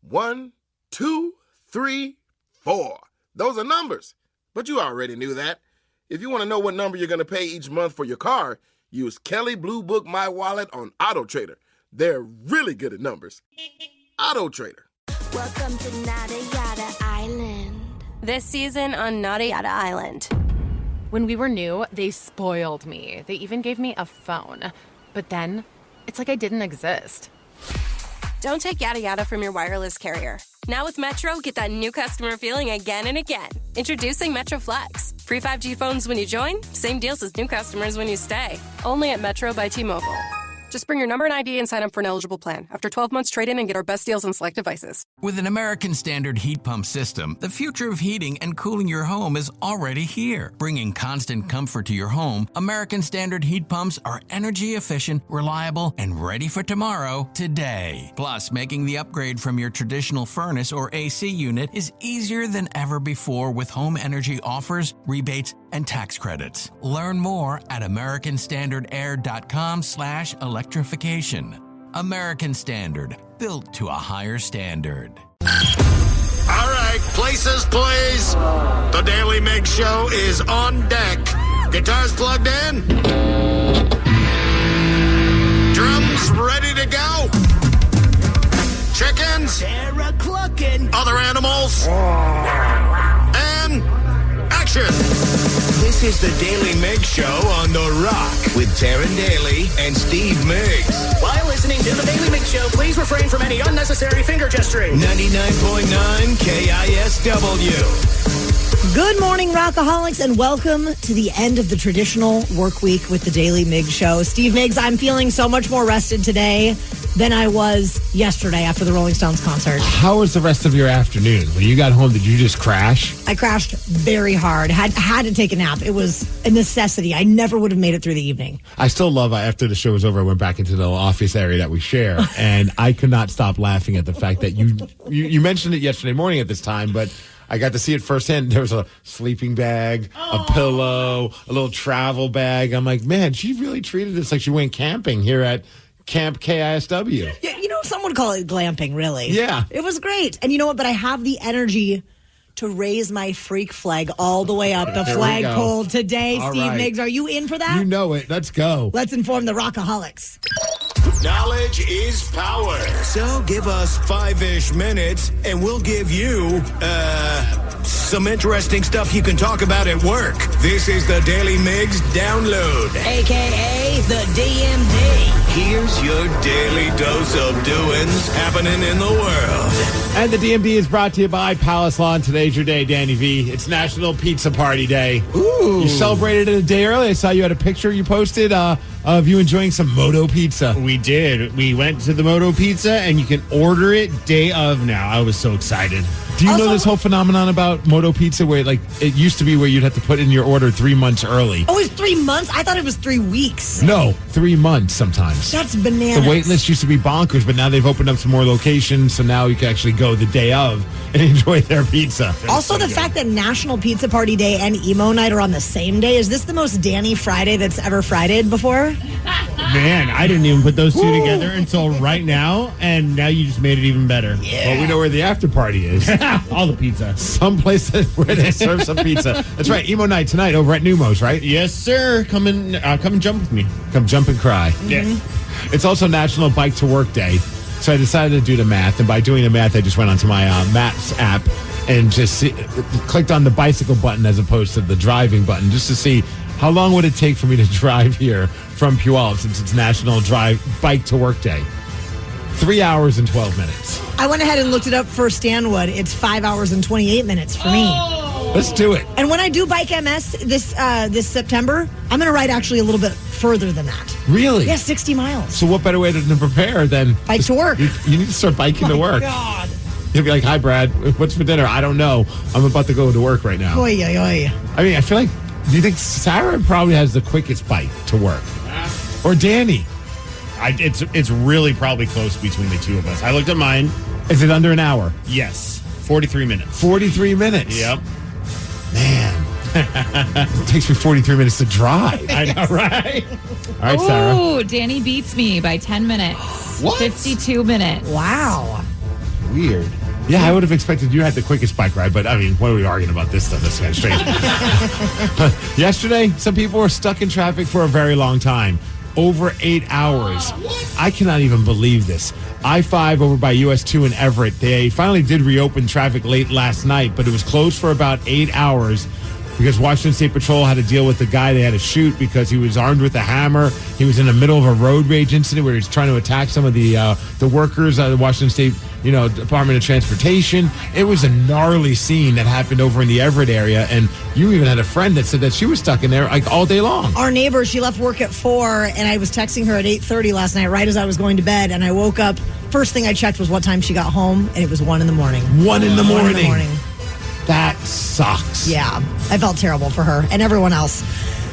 1, 2, 3, 4. Those are numbers. But you already knew that. If you want to know what number you're going to pay each month for your car, use Kelly Blue Book My Wallet on Auto Trader. They're really good at numbers. Auto Trader. Welcome to Nada Yada Island. This season on Nada Yada Island. When we were new, they spoiled me. They even gave me a phone. But then, it's like I didn't exist. Don't take yada yada from your wireless carrier. Now with Metro, get that new customer feeling again and again. Introducing Metro Flex. Free 5G phones when you join, same deals as new customers when you stay. Only at Metro by T-Mobile. Just bring your number and ID and sign up for an eligible plan. After 12 months, trade in and get our best deals on select devices. With an American Standard heat pump system, the future of heating and cooling your home is already here. Bringing constant comfort to your home, American Standard heat pumps are energy efficient, reliable, and ready for tomorrow today. Plus, making the upgrade from your traditional furnace or AC unit is easier than ever before with home energy offers, rebates, and tax credits. Learn more at americanstandardair.com/electrification. American Standard, built to a higher standard. All right, places, please. The Daly Migs Show is on deck. Guitars plugged in. Drums ready to go. Chickens. Other animals. And action. This is the Daly Migs Show on The Rock with Taryn Daly and Steve Migs. While listening to the Daly Migs Show, please refrain from any unnecessary finger gesturing. 99.9 KISW. Good morning, Rockaholics, and welcome to the end of the traditional work week with the Daly Migs Show. Steve Migs, I'm feeling so much more rested today than I was yesterday after the Rolling Stones concert. How was the rest of your afternoon? When you got home, did you just crash? I crashed very hard. Had to take a nap. It was a necessity. I never would have made it through the evening. I still love, after the show was over, I went back into the office area that we share, and I could not stop laughing at the fact that you mentioned it yesterday morning at this time, but I got to see it firsthand. There was a sleeping bag, a pillow, a little travel bag. I'm like, man, she really treated this like she went camping here at Camp KISW. Yeah, some would call it glamping, really. Yeah. It was great. And you know what? But I have the energy to raise my freak flag all the way up the flagpole today. All Steve right. Migs, are you in for that? You know it. Let's go. Let's inform the Rockaholics. Knowledge is power. So give us 5-ish minutes and we'll give you, some interesting stuff you can talk about at work. This is the Daly Migs Download. AKA the DMD. Here's your daily dose of doings happening in the world. And the DMD is brought to you by Palace Lawn. Today's your day, Danny V. It's National Pizza Party Day. Ooh. You celebrated it a day early. I saw you had a picture you posted of you enjoying some Moto Pizza. We did. We went to the Moto Pizza, and you can order it day of now. I was so excited. Do you know this whole phenomenon about Moto Pizza where, it used to be where you'd have to put in your order 3 months early? Oh, it's 3 months? I thought it was 3 weeks. No, 3 months sometimes. That's bananas. The wait list used to be bonkers, but now they've opened up some more locations, so now you can actually go the day of and enjoy their pizza. Also, the fact that National Pizza Party Day and Emo Night are on the same day, is this the most Danny Friday that's ever Fridayed before? Man, I didn't even put those two together until right now, and now you just made it even better. Yeah. Well, we know where the after party is. All the pizza. Some place where they serve some pizza. That's right, Emo Night tonight over at Numos, right? Yes, sir. Come and jump with me. Come jump and cry. Yes. It's also National Bike to Work Day, so I decided to do the math, and by doing the math, I just went onto my Maps app and just clicked on the bicycle button as opposed to the driving button, just to see how long would it take for me to drive here from Puyallup since it's National Bike to Work Day. 3 hours and 12 minutes. I went ahead and looked it up for Stanwood. It's 5 hours and 28 minutes for me. Let's do it. And when I do Bike MS this September, I'm going to ride actually a little bit further than that. Really? Yeah, 60 miles. So what better way to prepare than Bike to work? You need to start biking to work. God. You'll be like, hi, Brad. What's for dinner? I don't know. I'm about to go to work right now. Oy, oy, oy. I mean, I feel like, do you think Sarah probably has the quickest bike to work? Or Danny? It's really probably close between the two of us. I looked at mine. Is it under an hour? Yes. 43 minutes. 43 minutes? Yep. Man. It takes me 43 minutes to drive. I know, right? All right, Sarah. Oh, Danny beats me by 10 minutes. What? 52 minutes. Wow. Weird. Yeah, I would have expected you had the quickest bike ride, but I mean, what are we arguing about this stuff? That's kind of strange. Yesterday, some people were stuck in traffic for a very long time. Over 8 hours. I cannot even believe this. I-5 over by US 2 in Everett. They finally did reopen traffic late last night, but it was closed for about 8 hours because Washington State Patrol had to deal with the guy they had to shoot because he was armed with a hammer. He was in the middle of a road rage incident where he was trying to attack some of the workers at the Washington State Department of Transportation. It was a gnarly scene that happened over in the Everett area, and you even had a friend that said that she was stuck in there like all day long. Our neighbor, she left work at 4, and I was texting her at 8:30 last night, right as I was going to bed, and I woke up. First thing I checked was what time she got home, and it was 1 in the morning. 1 in the morning. 1 in the morning. That sucks. Yeah, I felt terrible for her and everyone else.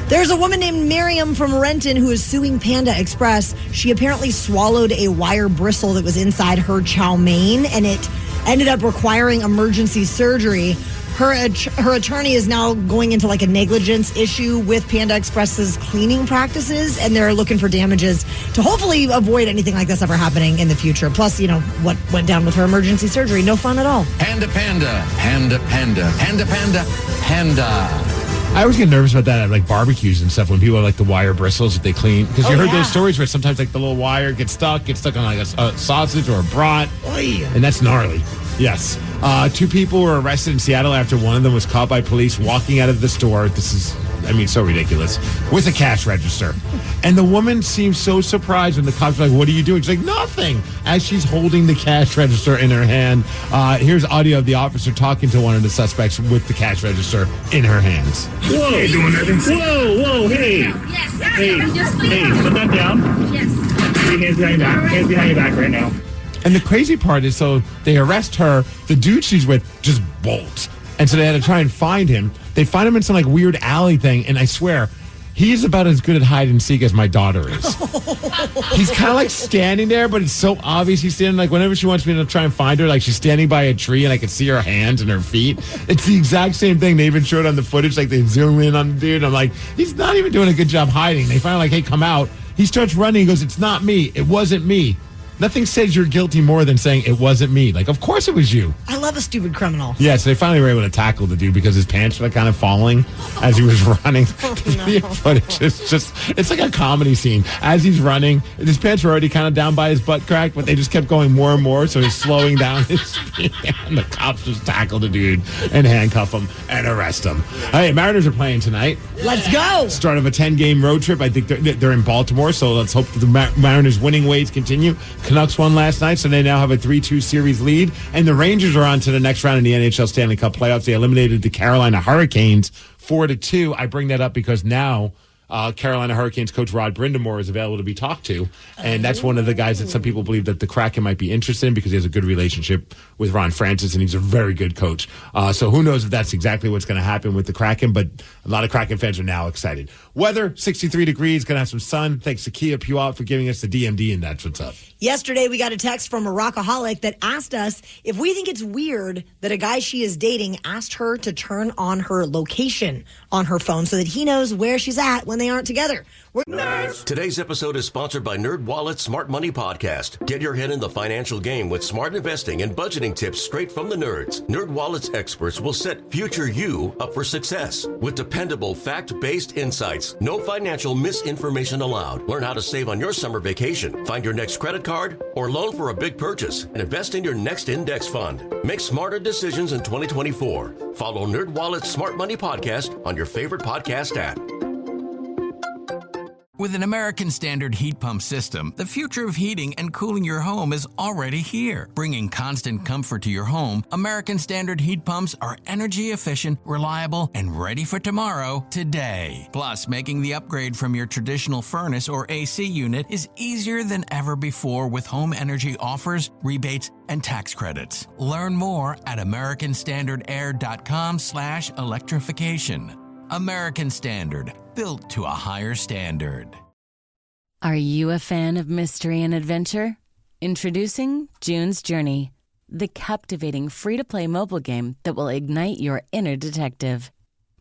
There's a woman named Miriam from Renton who is suing Panda Express. She apparently swallowed a wire bristle that was inside her chow mein, and it ended up requiring emergency surgery. Her attorney is now going into like a negligence issue with Panda Express's cleaning practices, and they're looking for damages to hopefully avoid anything like this ever happening in the future. Plus, what went down with her emergency surgery. No fun at all. Panda, panda, panda, panda, panda, panda, panda. I always get nervous about that at like barbecues and stuff when people have like the wire bristles that they clean. Because you heard those stories where sometimes like the little wire gets stuck on like a sausage or a brat. Oy. And that's gnarly. Yes. 2 people were arrested in Seattle after one of them was caught by police walking out of the store. This is, so ridiculous. With a cash register. And the woman seemed so surprised when the cops were like, what are you doing? She's like, nothing. As she's holding the cash register in her hand. Here's audio of the officer talking to one of the suspects with the cash register in her hands. Whoa. Hey, doing nothing. Whoa, hey. Yes. Hey, put that down. Yes. Hands behind your back. Hands behind your back right now. And the crazy part is, so they arrest her. The dude she's with just bolts. And so they had to try and find him. They find him in some like weird alley thing. And I swear, he is about as good at hide and seek as my daughter is. He's kind of like standing there, but it's so obvious he's standing. Like whenever she wants me to try and find her, like she's standing by a tree and I can see her hands and her feet. It's the exact same thing. They even showed on the footage. Like they zoom in on the dude. I'm like, he's not even doing a good job hiding. They finally like, hey, come out. He starts running. He goes, it's not me. It wasn't me. Nothing says you're guilty more than saying it wasn't me. Like, of course it was you. I love a stupid criminal. Yeah, so they finally were able to tackle the dude because his pants were like kind of falling as he was running. The footage is just, it's like a comedy scene. As he's running, his pants were already kind of down by his butt crack, but they just kept going more and more, so he's slowing down his speed. And the cops just tackle the dude and handcuff him and arrest him. Hey, Mariners are playing tonight. Let's go. Start of a 10-game road trip. I think they're in Baltimore, so let's hope the Mariners' winning ways continue. Canucks won last night, so they now have a 3-2 series lead. And the Rangers are on to the next round in the NHL Stanley Cup playoffs. They eliminated the Carolina Hurricanes 4-2. I bring that up because now Carolina Hurricanes coach Rod Brindamore is available to be talked to. And that's one of the guys that some people believe that the Kraken might be interested in because he has a good relationship with Ron Francis, and he's a very good coach. So who knows if that's exactly what's going to happen with the Kraken, but a lot of Kraken fans are now excited. Weather, 63 degrees, going to have some sun. Thanks to Kia Puyallup for giving us the DMD, and that's what's up. Yesterday, we got a text from a rockaholic that asked us if we think it's weird that a guy she is dating asked her to turn on her location on her phone so that he knows where she's at when they aren't together. Nerds. Today's episode is sponsored by NerdWallet's Smart Money Podcast. Get your head in the financial game with smart investing and budgeting tips straight from the nerds. NerdWallet's experts will set future you up for success with dependable, fact-based insights. No financial misinformation allowed. Learn how to save on your summer vacation, find your next credit card, or loan for a big purchase, and invest in your next index fund. Make smarter decisions in 2024. Follow NerdWallet's Smart Money Podcast on your favorite podcast app. With an American Standard heat pump system, the future of heating and cooling your home is already here. Bringing constant comfort to your home, American Standard heat pumps are energy efficient, reliable, and ready for tomorrow today. Plus, making the upgrade from your traditional furnace or AC unit is easier than ever before with home energy offers, rebates, and tax credits. Learn more at americanstandardair.com/electrification. American Standard, built to a higher standard. Are you a fan of mystery and adventure? Introducing June's Journey, the captivating free-to-play mobile game that will ignite your inner detective.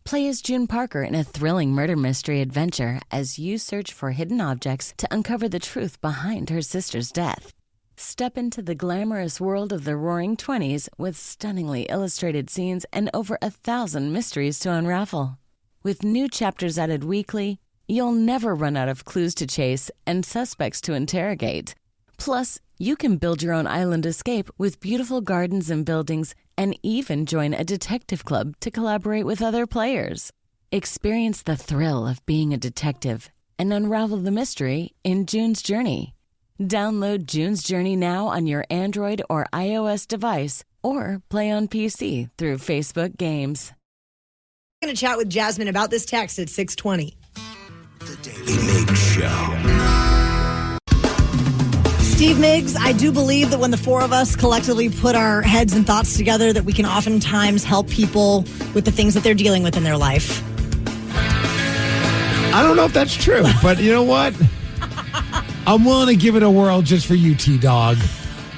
Play as June Parker in a thrilling murder mystery adventure as you search for hidden objects to uncover the truth behind her sister's death. Step into the glamorous world of the Roaring '20s with stunningly illustrated scenes and over 1,000 mysteries to unravel. With new chapters added weekly, you'll never run out of clues to chase and suspects to interrogate. Plus, you can build your own island escape with beautiful gardens and buildings, and even join a detective club to collaborate with other players. Experience the thrill of being a detective and unravel the mystery in June's Journey. Download June's Journey now on your Android or iOS device, or play on PC through Facebook Games. I'm going to chat with Jasmine about this text at 6:20. The Daily Migs Show. Steve Migs, I do believe that when the four of us collectively put our heads and thoughts together, that we can oftentimes help people with the things that they're dealing with in their life. I don't know if that's true, but you know what? I'm willing to give it a whirl just for you, T-Dog.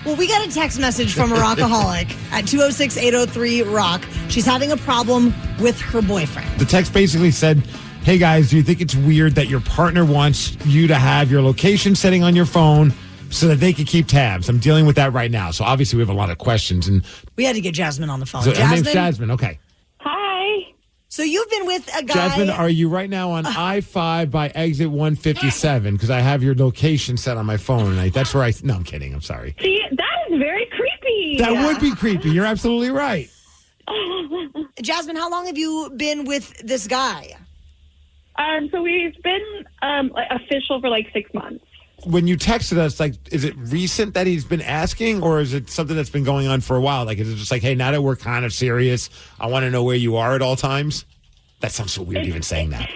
Well, we got a text message from a rockaholic at 206-803-ROCK. She's having a problem with her boyfriend. The text basically said, hey guys, do you think it's weird that your partner wants you to have your location setting on your phone so that they can keep tabs? I'm dealing with that right now. So obviously we have a lot of questions. And we had to get Jasmine on the phone. So her name's Jasmine. Okay. Hi. So you've been with a guy. Jasmine, are you right now on I-5 by exit 157? Because I have your location set on my phone. And that's where no, I'm kidding. I'm sorry. See, that is very creepy. That would be creepy. You're absolutely right. Jasmine, how long have you been with this guy? So we've been official for like 6 months. When you texted us, like, is it recent that he's been asking, or is it something that's been going on for a while? Like, is it just like, hey, now that we're kind of serious, I want to know where you are at all times? That sounds so weird even saying that.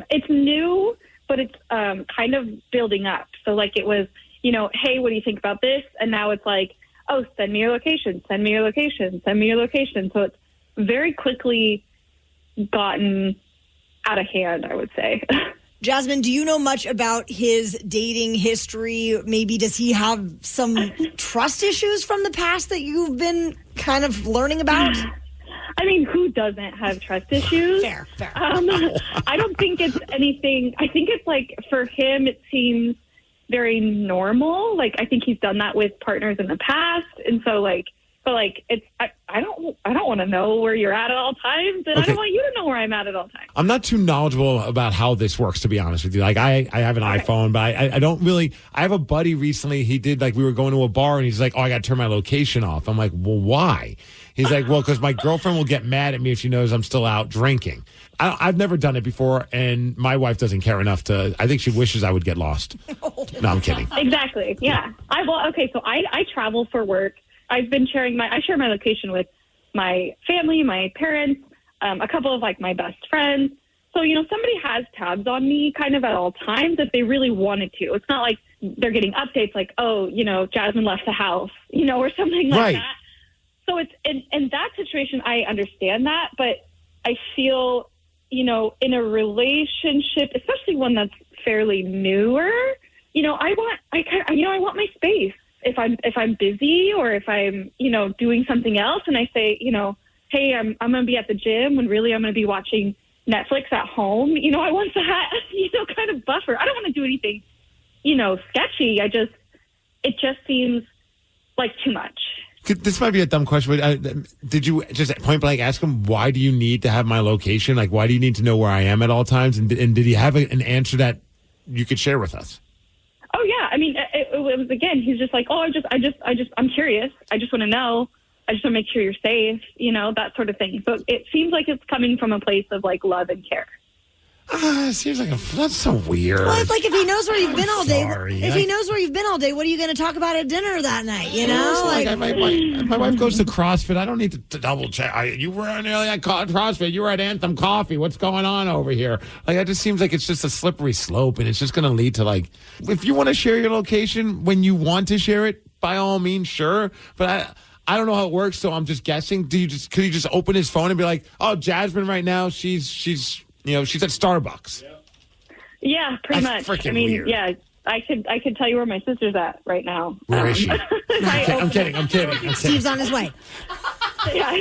It's new, but it's kind of building up. So like it was, hey, what do you think about this? And now it's like, oh, send me your location, send me your location, send me your location. So it's very quickly gotten out of hand, I would say. Jasmine, do you know much about his dating history? Maybe does he have some trust issues from the past that you've been kind of learning about? I mean, who doesn't have trust issues? Fair. I don't think it's anything. I think it's like for him, it seems very normal. Like I think he's done that with partners in the past, and so it's I don't want to know where you're at all times, and I don't want you to know where I'm at all times. I'm not too knowledgeable about how this works, to be honest with you. Like I have an iPhone, but I don't really. I have a buddy recently. He did we were going to a bar, and he's like, "Oh, I got to turn my location off." I'm like, "Well, why?" He's like, "Well, because my girlfriend will get mad at me if she knows I'm still out drinking." I've never done it before, and my wife doesn't care enough to. I think she wishes I would get lost. No, I'm kidding. Exactly. Yeah. So I travel for work. I've been I share my location with my family, my parents, a couple of my best friends. So, somebody has tabs on me kind of at all times if they really wanted to. It's not like they're getting updates like, oh, Jasmine left the house, or something like that. So it's in that situation, I understand that, but I feel, in a relationship, especially one that's fairly newer, I want my space. If I'm busy or if I'm, doing something else and I say, hey, I'm going to be at the gym when really I'm going to be watching Netflix at home, I want that, kind of buffer. I don't want to do anything, sketchy. It just seems like too much. This might be a dumb question, but did you just point blank ask him, why do you need to have my location? Like, why do you need to know where I am at all times? And did he have an answer that you could share with us? Oh yeah, I mean, it was again. He's just like, oh, I'm curious. I just want to know. I just want to make sure you're safe. That sort of thing. So it seems like it's coming from a place of love and care. It seems like that's so weird. Well, it's like if he knows where you've been all day. If he knows where you've been all day, what are you going to talk about at dinner that night? My wife goes to CrossFit. I don't need to double check. You were nearly at CrossFit. You were at Anthem Coffee. What's going on over here? It just seems like it's just a slippery slope, and it's just going to lead to if you want to share your location when you want to share it, by all means, sure. But I don't know how it works, so I'm just guessing. Could you just open his phone and be like, oh, Jasmine right now, she's she's at Starbucks. Yeah, pretty That's much. Weird. Yeah, I could tell you where my sister's at right now. Where is she? I'm kidding. Steve's on his way. Yeah.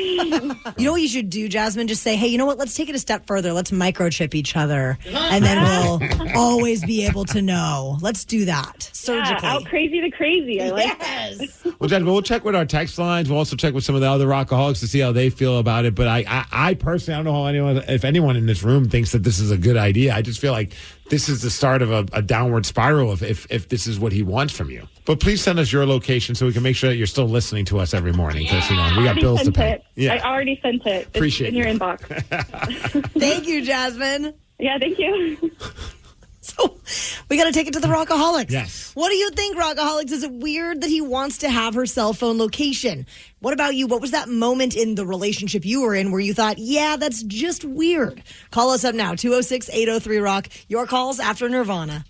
You know what you should do, Jasmine? Just say, hey, you know what? Let's take it a step further. Let's microchip each other. And then we'll always be able to know. Let's do that surgically. Yeah, out crazy to crazy. I like Yes. Well, Jasmine, we'll check with our text lines. We'll also check with some of the other rockaholics to see how they feel about it. But I personally, I don't know if anyone in this room thinks that this is a good idea. I just feel like this is the start of a downward spiral if this is what he wants from you. But please send us your location so we can make sure that you're still listening to us every morning because we got bills to pay. I already sent it. It's Appreciate in your you. inbox. Thank you, Jasmine. Yeah, thank you. So we got to take it to the Rockaholics. Yes. What do you think, Rockaholics? Is it weird that he wants to have her cell phone location? What about you? What was that moment in the relationship you were in where you thought, yeah, that's just weird? Call us up now, 206-803-ROCK. Your calls after Nirvana.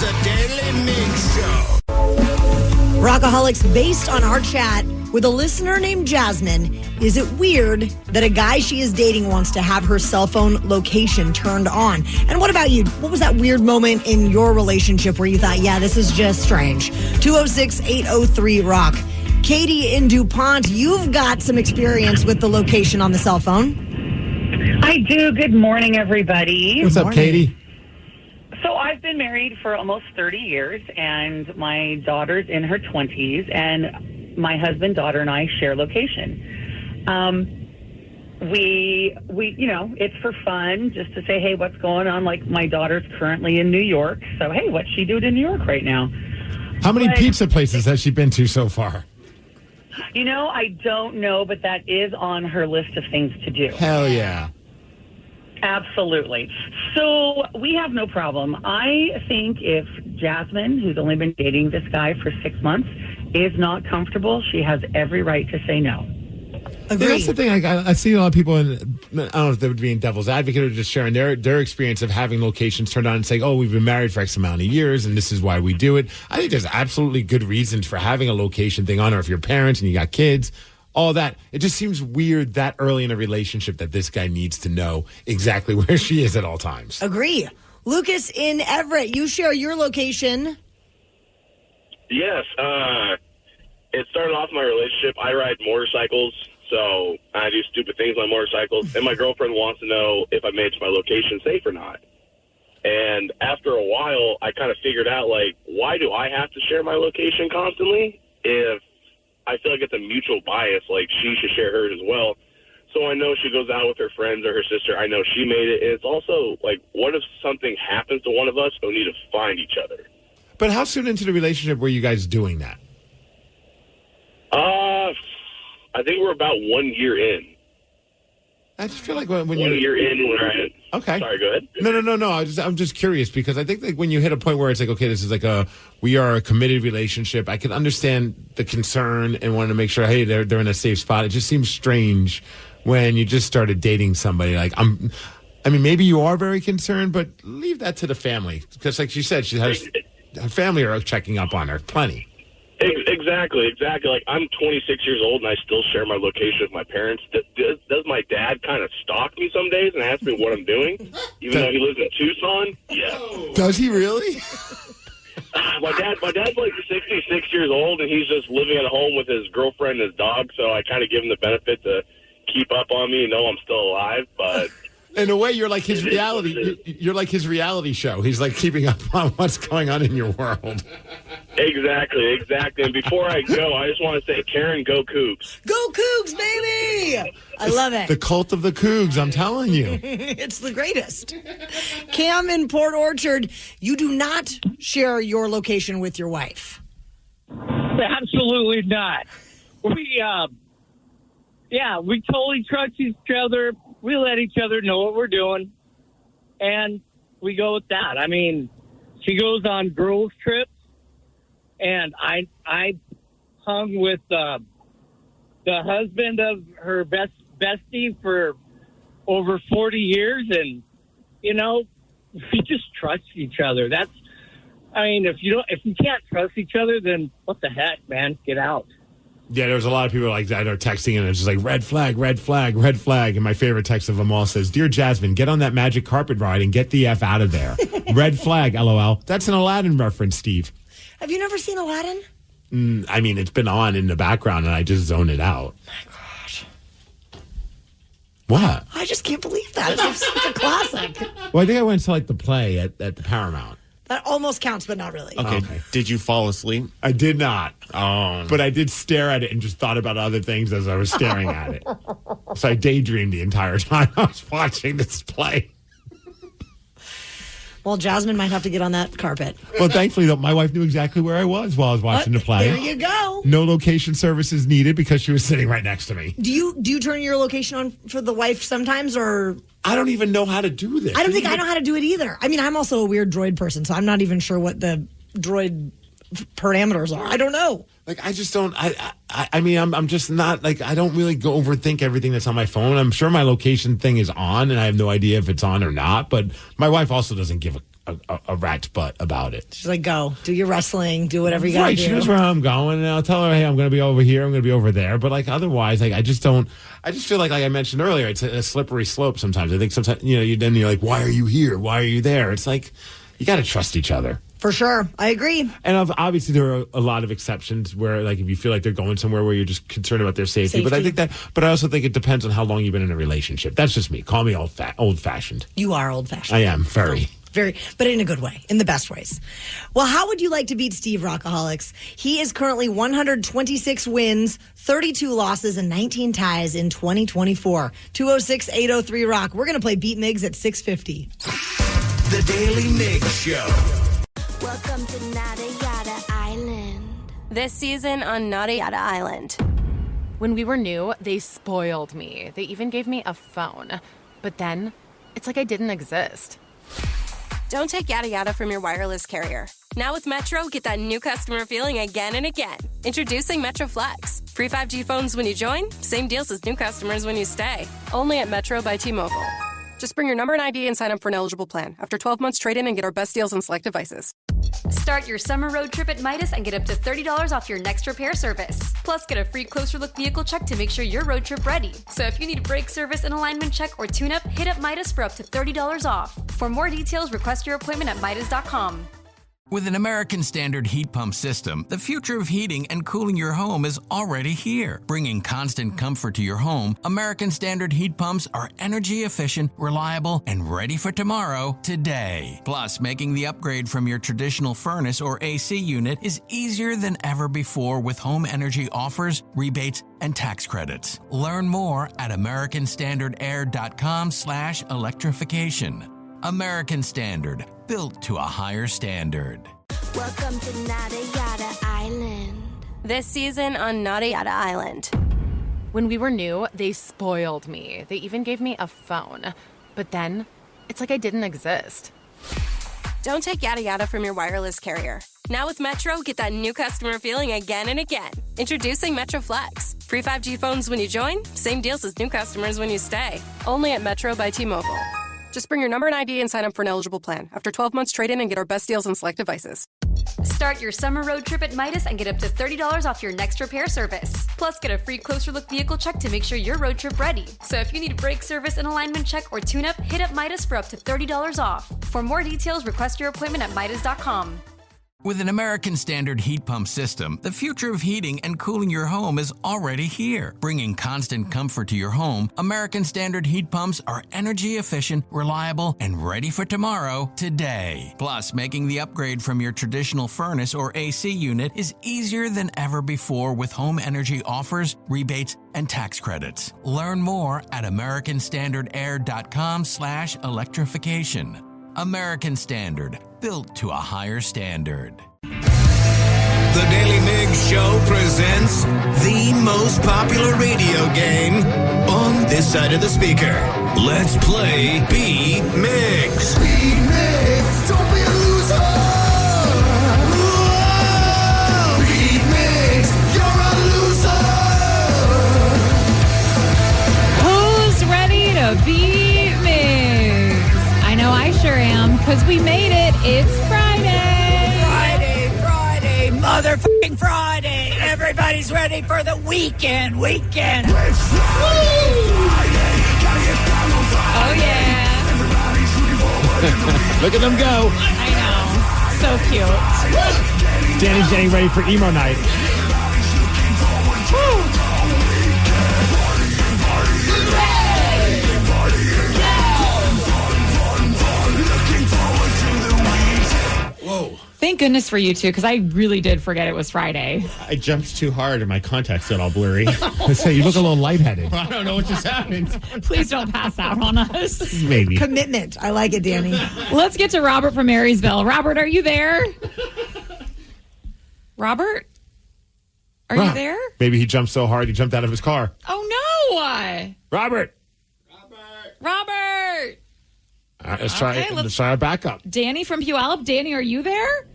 The Daily Migs Show. Rockaholics, based on our chat with a listener named Jasmine, is it weird that a guy she is dating wants to have her cell phone location turned on? And what about you? What was that weird moment in your relationship where you thought, yeah, this is just strange? 206-803-ROCK. Katie in DuPont, you've got some experience with the location on the cell phone. I do. Good morning, everybody. What's up, Katie? So I've been married for almost 30 years, and my daughter's in her 20s, and my husband, daughter, and I share location. We, you know, it's for fun, just to say, hey, what's going on? Like, my daughter's currently in New York, so hey, what's she doing in New York right now? How many pizza places has she been to so far? You know, I don't know, but that is on her list of things to do. Hell yeah. Absolutely. So we have no problem. I think if Jasmine, who's only been dating this guy for 6 months, is not comfortable, she has every right to say no. Agreed. That's the thing. I see a lot of people, I don't know if they would be in devil's advocate or just sharing their experience of having locations turned on and saying, oh, we've been married for X amount of years and this is why we do it. I think there's absolutely good reasons for having a location thing on, or if you're parents and you got kids, all that. It just seems weird that early in a relationship that this guy needs to know exactly where she is at all times. Agree. Lucas in Everett, you share your location. Yes. It started off my relationship. I ride motorcycles, so I do stupid things on motorcycles. And my girlfriend wants to know if I made it to my location safe or not. And after a while, I kind of figured out, like, why do I have to share my location constantly if I feel like it's a mutual bias, like she should share hers as well. So I know she goes out with her friends or her sister. I know she made it. And it's also like, what if something happens to one of us and we need to find each other? But how soon into the relationship were you guys doing that? I think we're about 1 year in. I just feel like when 1 you're year in, when I okay. Sorry, go ahead. No. I'm just curious because I think like when you hit a point where it's like, okay, this is like we are a committed relationship. I can understand the concern and want to make sure, hey, they're in a safe spot. It just seems strange when you just started dating somebody. Like I mean, maybe you are very concerned, but leave that to the family because, like she said, her family are checking up on her plenty. Exactly. Like, I'm 26 years old, and I still share my location with my parents. Does my dad kind of stalk me some days and ask me what I'm doing, even though he lives in Tucson? Yeah. Does he really? My dad's like 66 years old, and he's just living at home with his girlfriend and his dog, so I kind of give him the benefit to keep up on me and know I'm still alive, but... In a way, you're like his reality. You're like his reality show. He's like keeping up on what's going on in your world. Exactly. And before I go, I just want to say, Karen, go Cougs. Go Cougs, baby! I love it. The cult of the Cougs, I'm telling you. It's the greatest. Cam in Port Orchard, you do not share your location with your wife. Absolutely not. We totally trust each other. We let each other know what we're doing, and we go with that. I mean, she goes on girls' trips, and I hung with the husband of her bestie for over 40 years, and, you know, we just trust each other. If you can't trust each other, then what the heck, man? Get out. Yeah, there was a lot of people like that are texting, and it's just like, red flag, red flag, red flag. And my favorite text of them all says, Dear Jasmine, get on that magic carpet ride and get the F out of there. Red flag, LOL. That's an Aladdin reference, Steve. Have you never seen Aladdin? I mean, it's been on in the background, and I just zone it out. My gosh. What? I just can't believe that. It's such a classic. Well, I think I went to, like, the play at the Paramount. That almost counts, but not really. Okay. Did you fall asleep? I did not. But I did stare at it and just thought about other things as I was staring at it. So I daydreamed the entire time I was watching this play. Well, Jasmine might have to get on that carpet. Well, thankfully, though, my wife knew exactly where I was while I was watching the play. There you go. No location services needed because she was sitting right next to me. Do you turn your location on for the wife sometimes, or? I don't even know how to do this. I don't think I know how to do it either. I mean, I'm also a weird droid person, so I'm not even sure what the droid parameters are. I don't know. Like, I just don't. I mean, I'm just not, like, I don't really go overthink everything that's on my phone. I'm sure my location thing is on, and I have no idea if it's on or not. But my wife also doesn't give a rat's butt about it. She's like, go, do your wrestling, do whatever you got to do. Right, she knows where I'm going, and I'll tell her, hey, I'm going to be over here, I'm going to be over there. But, like, otherwise, like, I just feel like I mentioned earlier, it's a slippery slope sometimes. I think sometimes, you're like, why are you here? Why are you there? It's like, you got to trust each other. For sure. I agree. And obviously there are a lot of exceptions where, like, if you feel like they're going somewhere where you're just concerned about their safety. But I also think it depends on how long you've been in a relationship. That's just me. Call me old-fashioned. You are old-fashioned. I am, very. Very, but in a good way, in the best ways. Well, how would you like to beat Steve Rockaholics? He is currently 126 wins, 32 losses, and 19 ties in 2024. 206-803-ROCK. We're going to play Beat Migs at 6:50. The Daily Migs Show. Welcome to Nada Yada Island. This season on Nada Yada Island. When we were new, they spoiled me. They even gave me a phone. But then, it's like I didn't exist. Don't take yada yada from your wireless carrier. Now with Metro, get that new customer feeling again and again. Introducing Metro Flex. Free 5G phones when you join, same deals as new customers when you stay. Only at Metro by T-Mobile. Just bring your number and ID and sign up for an eligible plan. After 12 months, trade in and get our best deals on select devices. Start your summer road trip at Midas and get up to $30 off your next repair service. Plus, get a free closer look vehicle check to make sure your road trip ready. So if you need a brake service and alignment check or tune-up, hit up Midas for up to $30 off. For more details, request your appointment at Midas.com. With an American Standard heat pump system, the future of heating and cooling your home is already here. Bringing constant comfort to your home, American Standard heat pumps are energy efficient, reliable, and ready for tomorrow today. Plus, making the upgrade from your traditional furnace or AC unit is easier than ever before with home energy offers, rebates, and tax credits. Learn more at americanstandardair.com/electrification. American Standard, built to a higher standard. Welcome to Nada Yada Island. This season on Nada Yada Island. When we were new, they spoiled me. They even gave me a phone. But then, it's like I didn't exist. Don't take yada yada from your wireless carrier. Now with Metro, get that new customer feeling again and again. Introducing Metro Flex. Free 5G phones when you join, same deals as new customers when you stay. Only at Metro by T-Mobile. Just bring your number and ID and sign up for an eligible plan. After 12 months, trade in and get our best deals on select devices. Start your summer road trip at Midas and get up to $30 off your next repair service. Plus, get a free closer look vehicle check to make sure your road trip ready. So if you need a brake service and alignment check or tune-up, hit up Midas for up to $30 off. For more details, request your appointment at Midas.com. With an American Standard heat pump system, the future of heating and cooling your home is already here. Bringing constant comfort to your home, American Standard heat pumps are energy efficient, reliable, and ready for tomorrow today. Plus, making the upgrade from your traditional furnace or AC unit is easier than ever before with home energy offers, rebates, and tax credits. Learn more at americanstandardair.com/electrification. American Standard, built to a higher standard. The Daily Migs Show presents the most popular radio game on this side of the speaker. Let's play Beat Migs. Beat Migs, don't be a loser. Whoa. Beat Migs, you're a loser. Who's ready to beat Migs? I know I sure am, because we made it. It's Friday. Friday, motherfucking Friday. Everybody's ready for the weekend. Oh, yeah. Look at them go. I know. So cute. Danny's getting ready for emo night. Whoa. Thank goodness for you two, because I really did forget it was Friday. I jumped too hard and my contacts got all blurry. I say you look a little lightheaded. I don't know what just happened. Please don't pass out on us. Maybe. Commitment. I like it, Danny. Let's get to Robert from Marysville. Robert, are you there? Robert? Are you there? Maybe he jumped so hard he jumped out of his car. Oh, no. Robert. Robert. Let's try our backup. Danny from Puyallup. Danny, are you there?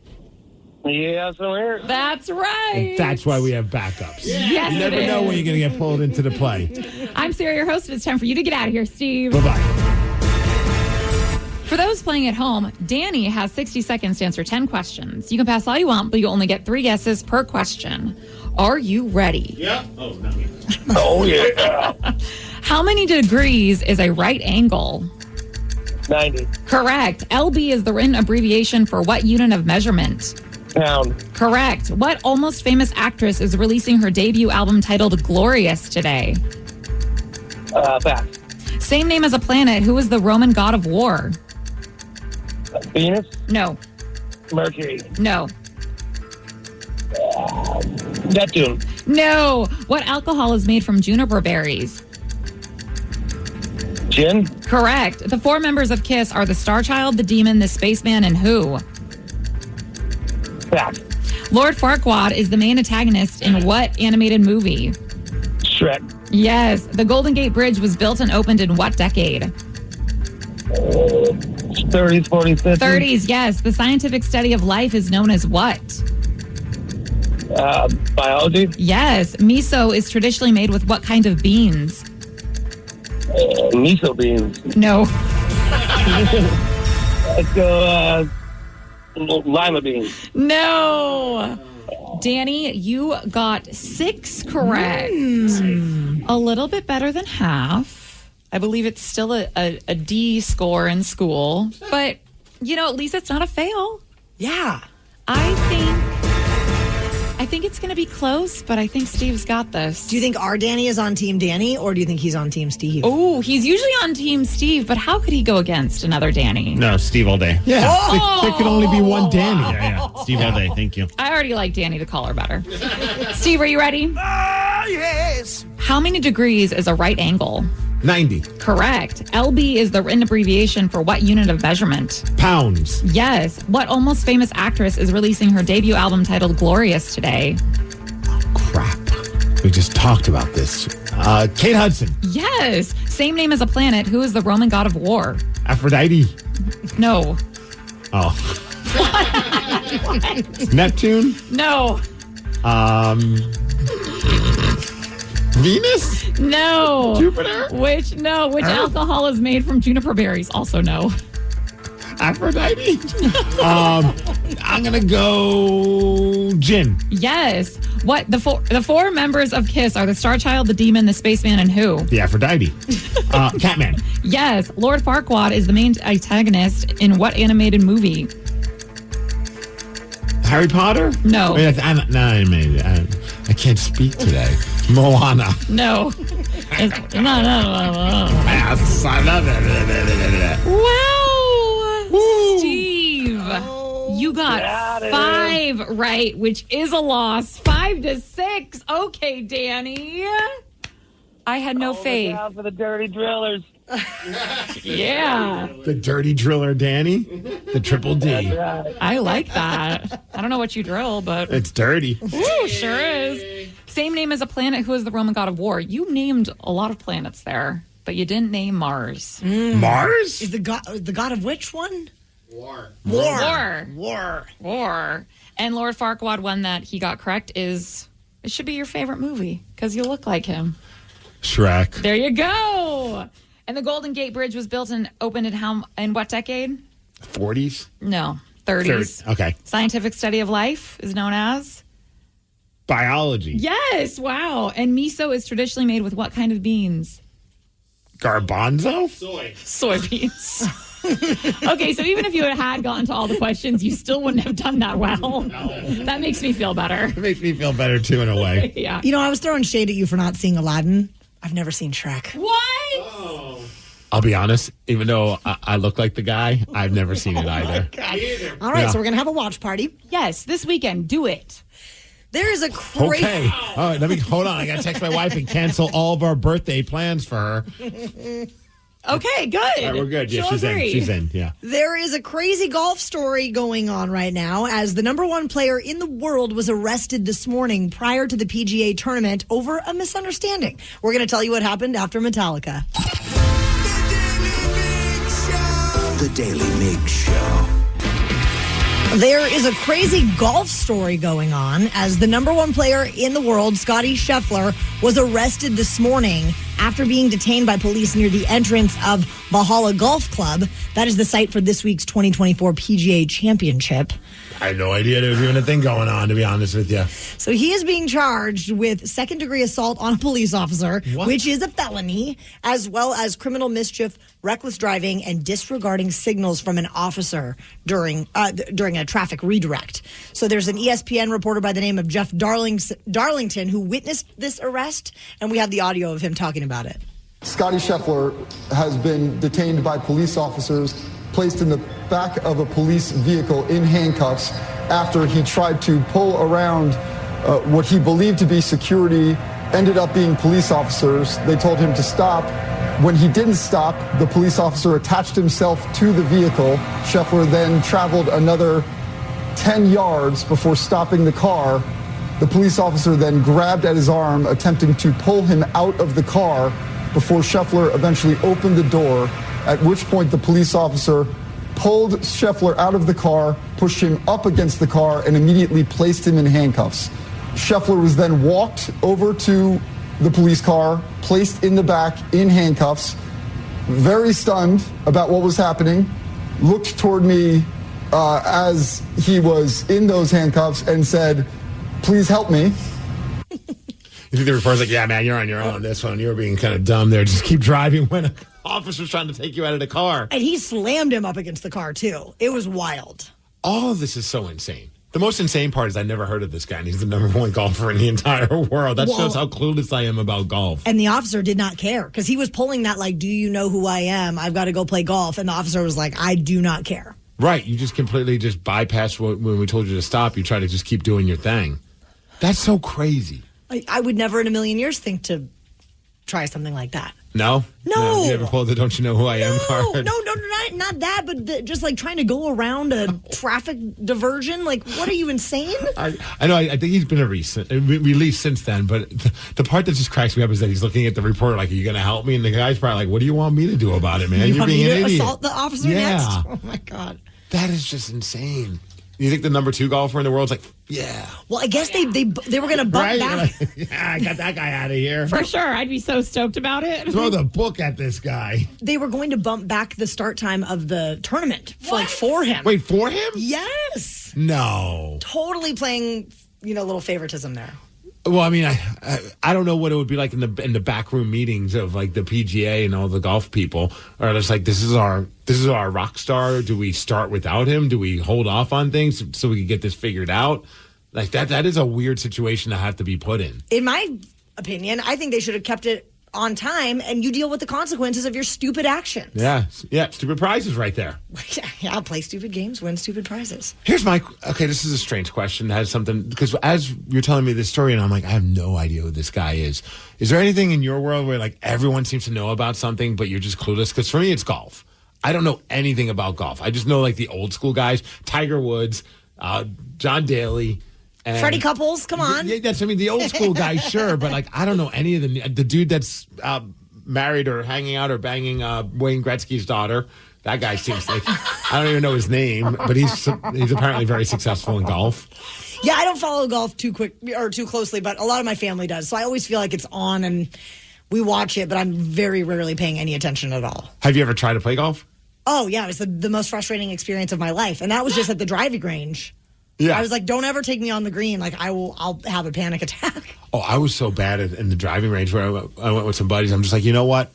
Yes, I'm here. That's right. And that's why we have backups. Yes, you never it know is. when you're going to get pulled into the play. I'm Sarah, your host, and it's time for you to get out of here, Steve. Bye-bye. For those playing at home, Danny has 60 seconds to answer 10 questions. You can pass all you want, but you only get 3 guesses per question. Are you ready? Yeah. Oh, not me. Oh, yeah. How many degrees is a right angle? 90. Correct. LB is the written abbreviation for what unit of measurement? Pound. Correct. What almost famous actress is releasing her debut album titled Glorious today? Pass. Same name as a planet. Who is the Roman god of war? Venus. No. Mercury. No. Neptune. No. What alcohol is made from juniper berries? Gin. Correct. The 4 members of KISS are the Star Child, the Demon, the Spaceman, and who? Pass. Lord Farquaad is the main antagonist in what animated movie? Shrek. Yes. The Golden Gate Bridge was built and opened in what decade? 30s, 40s, 50s. 30s, yes. The scientific study of life is known as what? Biology. Yes. Miso is traditionally made with what kind of beans? Miso beans. No. Let's go lima beans. No. Danny, you got 6 correct. A little bit better than half. I believe it's still a D score in school. But, at least it's not a fail. Yeah. I think it's going to be close, but I think Steve's got this. Do you think our Danny is on Team Danny, or do you think he's on Team Steve? Oh, he's usually on Team Steve, but how could he go against another Danny? No, Steve all day. Yeah, there can only be one Danny. Yeah. Steve all day. Thank you. I already like Danny, the caller, better. Steve, are you ready? Yes. How many degrees is a right angle? 90. Correct. LB is the written abbreviation for what unit of measurement? Pounds. Yes. What almost famous actress is releasing her debut album titled Glorious today? Crap. We just talked about this. Kate Hudson. Yes. Same name as a planet. Who is the Roman god of war? Aphrodite. No. Oh. Neptune. No. Venus? No. Jupiter? Which alcohol is made from juniper berries? Also no. Aphrodite? I'm going to go gin. Yes. What the 4 members of KISS are the Star Child, the Demon, the Spaceman, and who? The Aphrodite. Catman. Yes. Lord Farquaad is the main antagonist in what animated movie? Harry Potter? No. Wait, I can't speak today. Moana. No. No. Pass. I love it. Wow. Steve, you got 5 right, which is a loss. 5-6. Okay, Danny. I had no faith. Down for the dirty drillers. Yeah. The dirty driller, Danny. The triple D. I like that. I don't know what you drill, but It's dirty. ooh, sure is. Same name as a planet. Who is the Roman god of war? You named a lot of planets there, but you didn't name Mars. Mars? Is the god of which one? War. War. And Lord Farquaad, one that he got correct is, it should be your favorite movie because you look like him. Shrek. There you go. And the Golden Gate Bridge was built and opened in what decade? 40s? No, 30s. Okay. Scientific study of life is known as? Biology. Yes, wow. And miso is traditionally made with what kind of beans? Garbanzo? Soybeans. Okay, so even if you had gotten to all the questions, you still wouldn't have done that well. That makes me feel better. It makes me feel better, too, in a way. Yeah. You know, I was throwing shade at you for not seeing Aladdin. I've never seen Shrek. What? I'll be honest, even though I look like the guy, I've never seen it either. All right, Yeah. so we're going to have a watch party. Yes, this weekend. Do it. There is a crazy... Okay. All right, hold on. I got to text my wife and cancel all of our birthday plans for her. Okay, good. All right, we're good. Yeah, she's in. She's in, yeah. There is a crazy golf story going on right now as the number one player in the world was arrested this morning prior to the PGA tournament over a misunderstanding. We're going to tell you what happened after Metallica. The Daily Migs Show. There is a crazy golf story going on as the number one player in the world, Scottie Scheffler, was arrested this morning after being detained by police near the entrance of Valhalla Golf Club. That is the site for this week's 2024 PGA Championship. I had no idea there was even a thing going on, to be honest with you. So he is being charged with second-degree assault on a police officer, which is a felony, as well as criminal mischief, reckless driving, and disregarding signals from an officer during a traffic redirect. So there's an ESPN reporter by the name of Jeff Darlington who witnessed this arrest, and we have the audio of him talking about it. Scottie Scheffler has been detained by police officers, placed in the back of a police vehicle in handcuffs after he tried to pull around what he believed to be security, ended up being police officers. They told him to stop. When he didn't stop, the police officer attached himself to the vehicle. Scheffler then traveled another 10 yards before stopping the car. The police officer then grabbed at his arm, attempting to pull him out of the car before Scheffler eventually opened the door, at which point the police officer pulled Scheffler out of the car, pushed him up against the car, and immediately placed him in handcuffs. Scheffler was then walked over to the police car, placed in the back in handcuffs, very stunned about what was happening, looked toward me as he was in those handcuffs and said, "Please help me." You think the reporter's like, yeah, man, you're on your own on this one. You were being kind of dumb there. Just keep driving when an officer's trying to take you out of the car. And he slammed him up against the car, too. It was wild. All of this is so insane. The most insane part is I never heard of this guy, and he's the number one golfer in the entire world. That shows how clueless I am about golf. And the officer did not care because he was pulling that, like, do you know who I am? I've got to go play golf. And the officer was like, I do not care. Right. You just completely just bypassed when we told you to stop. You try to just keep doing your thing. That's so crazy. I would never in a million years think to try something like that. No? No. You ever pulled the don't you know who I am card? No, not that, but just like trying to go around a traffic diversion. Like, what are you, insane? I know. I think he's been released since then, but the part that just cracks me up is that he's looking at the reporter like, are you going to help me? And the guy's probably like, what do you want me to do about it, man? You You're want being me an to idiot. assault the officer next? Oh, my God. That is just insane. You think the number 2 golfer in the world's like, yeah. Well, I guess they were going to bump back. Yeah, I got that guy out of here. For sure. I'd be so stoked about it. Throw the book at this guy. They were going to bump back the start time of the tournament for him. Wait, for him? Yes. No. Totally playing, a little favoritism there. Well, I mean, I don't know what it would be like in the backroom meetings of like the PGA and all the golf people. Or it's like this is our rock star. Do we start without him? Do we hold off on things so we can get this figured out? Like that is a weird situation to have to be put in. In my opinion, I think they should have kept it on time, and you deal with the consequences of your stupid actions. Yeah, stupid prizes right there. Yeah, play stupid games, win stupid prizes. Here's this is a strange question. It has something, because as you're telling me this story, and I'm like, I have no idea who this guy is. Is there anything in your world where like everyone seems to know about something, but you're just clueless? Because for me, it's golf. I don't know anything about golf. I just know like the old school guys, Tiger Woods, John Daly, and Freddie Couples, come on. Yeah, the old school guys, sure, but like I don't know any of the dude that's married or hanging out or banging Wayne Gretzky's daughter. That guy seems like I don't even know his name, but he's apparently very successful in golf. Yeah, I don't follow golf too closely, but a lot of my family does. So I always feel like it's on and we watch it, but I'm very rarely paying any attention at all. Have you ever tried to play golf? Oh yeah, it was the most frustrating experience of my life, and that was just at the driving range. Yeah. I was like, don't ever take me on the green. Like, I'll have a panic attack. Oh, I was so bad in the driving range where I went with some buddies. I'm just like, you know what?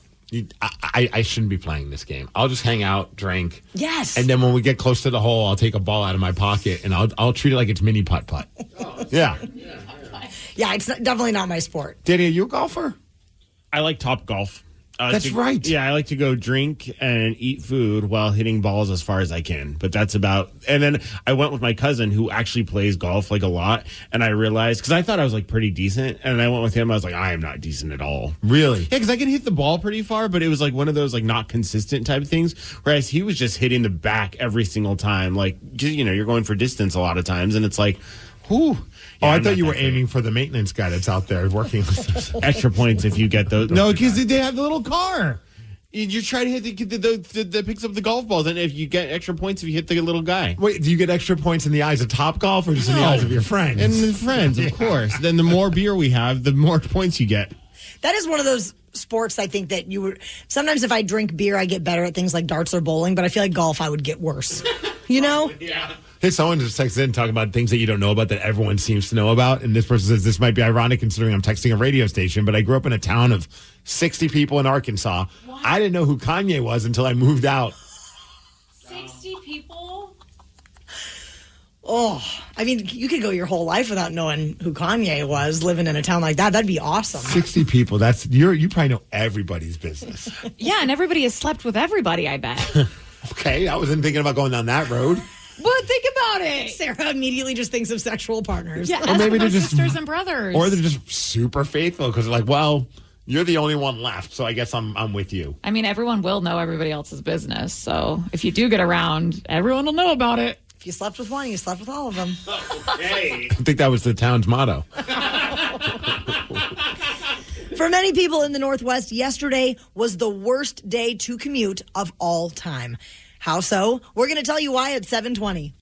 I shouldn't be playing this game. I'll just hang out, drink. Yes. And then when we get close to the hole, I'll take a ball out of my pocket and I'll treat it like it's mini putt-putt. Yeah. Yeah, it's definitely not my sport. Danny, are you a golfer? I like Top Golf. That's right. Yeah, I like to go drink and eat food while hitting balls as far as I can. But that's about... And then I went with my cousin who actually plays golf like a lot. And I realized... Because I thought I was like pretty decent. And I went with him. I was like, I am not decent at all. Really? Yeah, because I can hit the ball pretty far. But it was like one of those like not consistent type of things. Whereas he was just hitting the back every single time. Like, you're going for distance a lot of times. And it's like, whew. Yeah, I thought you were aiming for the maintenance guy that's out there working with us. Extra points if you get those. No, because they have the little car. You try to hit that picks up the golf balls, and if you get extra points if you hit the little guy. Wait, do you get extra points in the eyes of Top Golf or just in the eyes of your friends? And the friends, of course. Then the more beer we have, the more points you get. That is one of those sports I think that you would... Sometimes if I drink beer, I get better at things like darts or bowling, but I feel like golf, I would get worse. You know? Yeah. Hey, someone just texted in talking about things that you don't know about that everyone seems to know about. And this person says, this might be ironic considering I'm texting a radio station, but I grew up in a town of 60 people in Arkansas. What? I didn't know who Kanye was until I moved out. 60 people? Oh, I mean, you could go your whole life without knowing who Kanye was, living in a town like that. That'd be awesome. 60 people. You probably know everybody's business. Yeah, and everybody has slept with everybody, I bet. Okay, I wasn't thinking about going down that road. But think about it. Sarah immediately just thinks of sexual partners. Yeah, or maybe they're just sisters and brothers. Or they're just super faithful because they're like, well, you're the only one left, so I guess I'm with you. I mean, everyone will know everybody else's business. So if you do get around, everyone will know about it. If you slept with one, you slept with all of them. Hey. I think that was the town's motto. For many people in the Northwest, yesterday was the worst day to commute of all time. How so? We're going to tell you why at 7:20.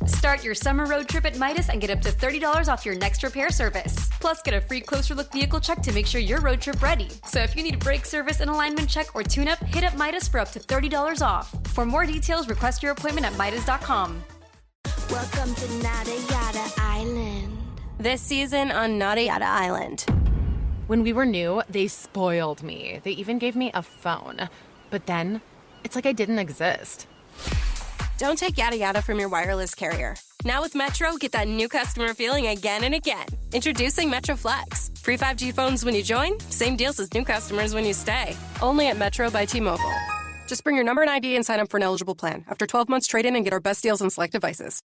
Start your summer road trip at Midas and get up to $30 off your next repair service. Plus, get a free closer look vehicle check to make sure you're road trip ready. So if you need a brake service, an alignment check, or tune-up, hit up Midas for up to $30 off. For more details, request your appointment at Midas.com. Welcome to Nada Yada Island. This season on Nada Yada Island. When we were new, they spoiled me. They even gave me a phone. But then, it's like I didn't exist. Don't take yada yada from your wireless carrier. Now with Metro, get that new customer feeling again and again. Introducing Metro Flex. Free 5G phones when you join, same deals as new customers when you stay. Only at Metro by T-Mobile. Just bring your number and ID and sign up for an eligible plan. After 12 months, trade in and get our best deals on select devices.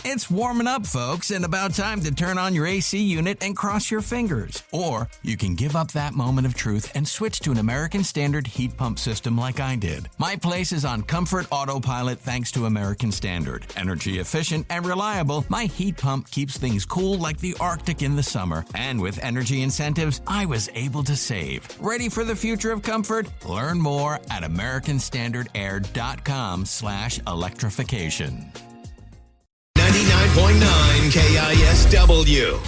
It's warming up, folks, and about time to turn on your AC unit and cross your fingers. Or you can give up that moment of truth and switch to an American Standard heat pump system like I did. My place is on Comfort Autopilot thanks to American Standard. Energy efficient and reliable, my heat pump keeps things cool like the Arctic in the summer. And with energy incentives, I was able to save. Ready for the future of comfort? Learn more at americanstandardair.com/electrification. 99.9 KISW.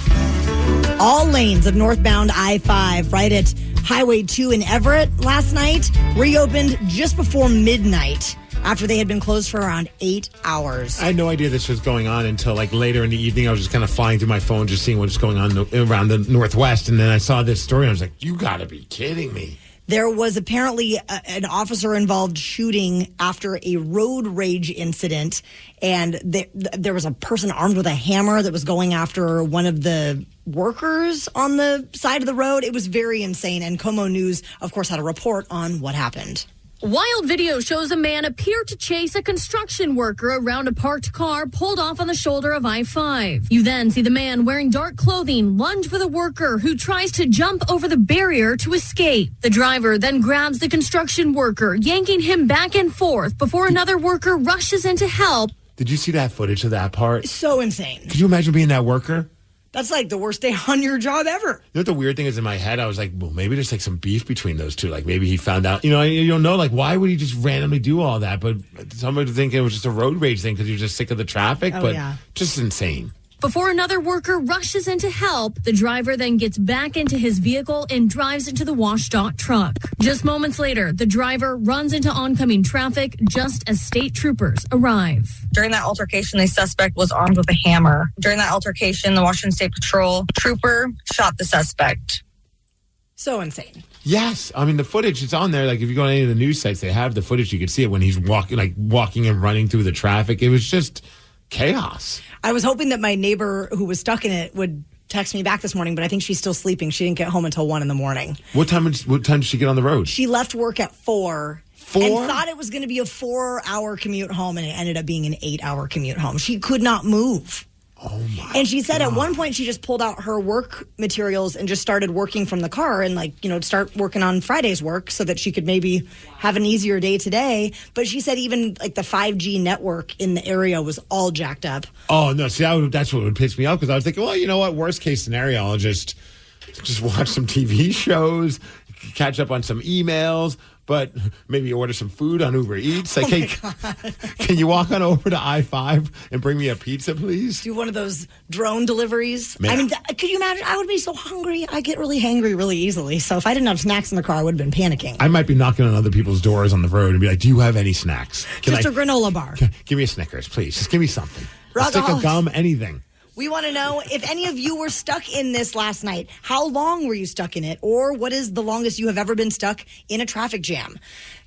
All lanes of northbound I-5 right at Highway 2 in Everett last night reopened just before midnight after they had been closed for around 8 hours. I had no idea this was going on until like later in the evening. I was just kind of flying through my phone, just seeing what's going on around the Northwest. And then I saw this story and I was like, you got to be kidding me. There was apparently an officer-involved shooting after a road rage incident, and there was a person armed with a hammer that was going after one of the workers on the side of the road. It was very insane, and Como News, of course, had a report on what happened. Wild video shows a man appear to chase a construction worker around a parked car pulled off on the shoulder of I-5. You then see the man wearing dark clothing lunge for the worker who tries to jump over the barrier to escape. The driver then grabs the construction worker, yanking him back and forth before another worker rushes in to help. Did you see that footage of that part? So insane. Could you imagine being that worker? That's like the worst day on your job ever. You know what the weird thing is in my head? I was like, well, maybe there's like some beef between those two. Like maybe he found out, you don't know, like why would he just randomly do all that? But somebody would think it was just a road rage thing because he was just sick of the traffic. Oh, but yeah. Just insane. Before another worker rushes in to help, the driver then gets back into his vehicle and drives into the WashDOT truck. Just moments later, the driver runs into oncoming traffic just as state troopers arrive. During that altercation, the suspect was armed with a hammer. During that altercation, the Washington State Patrol trooper shot the suspect. So insane. Yes. I mean, the footage is on there. Like, if you go on any of the news sites, they have the footage. You can see it when he's walking and running through the traffic. It was just chaos. I was hoping that my neighbor who was stuck in it would text me back this morning, but I think she's still sleeping. She didn't get home until 1 a.m. What time did she get on the road? She left work at 4. 4? And thought it was going to be a 4-hour commute home, and it ended up being an 8-hour commute home. She could not move. Oh, my And she said at one point she just pulled out her work materials and just started working from the car and, start working on Friday's work so that she could maybe have an easier day today. But she said even, the 5G network in the area was all jacked up. Oh, no. See, that's what would piss me off, because I was thinking, well, you know what? Worst case scenario, I'll just watch some TV shows, catch up on some emails, but maybe order some food on Uber Eats. Like, hey, can you walk on over to I-5 and bring me a pizza, please? Do one of those drone deliveries. Man. I mean, could you imagine? I would be so hungry. I get really hangry really easily. So if I didn't have snacks in the car, I would have been panicking. I might be knocking on other people's doors on the road and be like, do you have any snacks? Just a granola bar. Give me a Snickers, please. Just give me something. A Rockaholics. stick of gum, anything. We want to know if any of you were stuck in this last night. How long were you stuck in it? Or what is the longest you have ever been stuck in a traffic jam?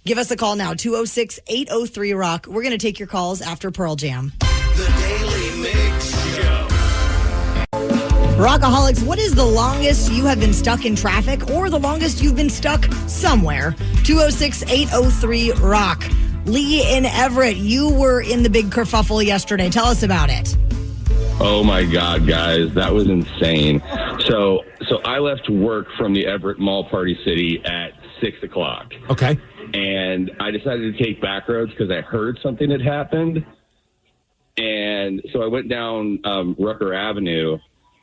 Give us a call now, 206-803-ROCK. We're going to take your calls after Pearl Jam. The Daily Migs Show. Rockaholics, what is the longest you have been stuck in traffic or the longest you've been stuck somewhere? 206-803-ROCK. Lee in Everett, you were in the big kerfuffle yesterday. Tell us about it. Oh my God, guys, that was insane. So I left work from the Everett Mall Party City at 6 o'clock. Okay. And I decided to take back roads because I heard something had happened. And so I went down Rucker Avenue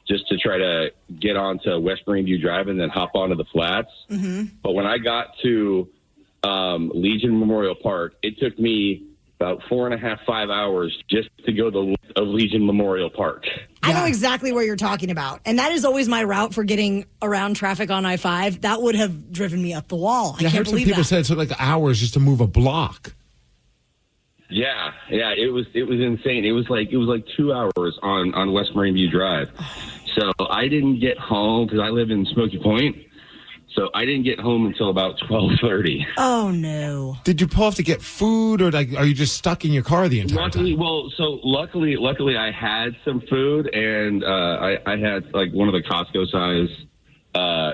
just to try to get onto West Marine View Drive and then hop onto the flats. Mm-hmm. But when I got to Legion Memorial Park, it took me about 4.5, 5 hours just to go to the of Legion Memorial Park. I know exactly where you're talking about. And that is always my route for getting around traffic on I-5. That would have driven me up the wall. I I can't heard some believe people that. said it took hours just to move a block. Yeah, it was insane. It was like 2 hours on West Marine View Drive. So I didn't get home because I live in Smoky Point. So I didn't get home until about 12:30. Oh no! Did you pull off to get food, or are you just stuck in your car the entire time? Luckily, I had some food, and I had one of the Costco size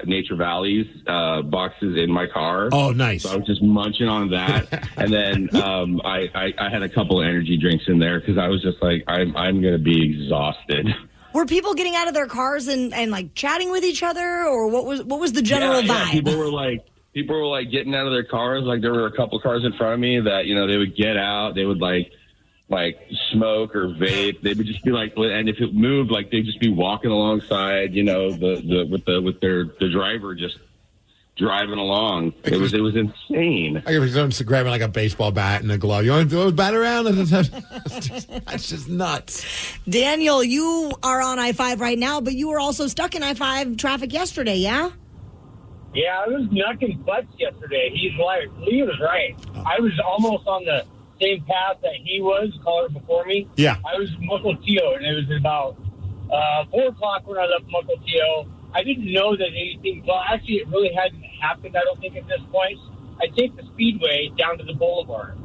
Nature Valleys boxes in my car. Oh, nice! So I was just munching on that, and then I had a couple of energy drinks in there because I was just like, I'm going to be exhausted. Were people getting out of their cars and chatting with each other, or what was the general vibe? Yeah, people were getting out of their cars. Like, there were a couple cars in front of me that they would get out. They would like smoke or vape. They would just be and if it moved, they'd just be walking alongside. With the driver just driving along. It was insane. I was grabbing a baseball bat and a glove. You want to throw a bat around? That's just nuts. Daniel, you are on I-5 right now, but you were also stuck in I-5 traffic yesterday, yeah? Yeah, I was knocking butts yesterday. Lee was right. I was almost on the same path that he was, caller before me. Yeah. I was Mukilteo, and it was about 4 o'clock when I left Mukilteo. I didn't know that anything, well, actually, it really hadn't happened, I don't think, at this point. I take the Speedway down to the Boulevard,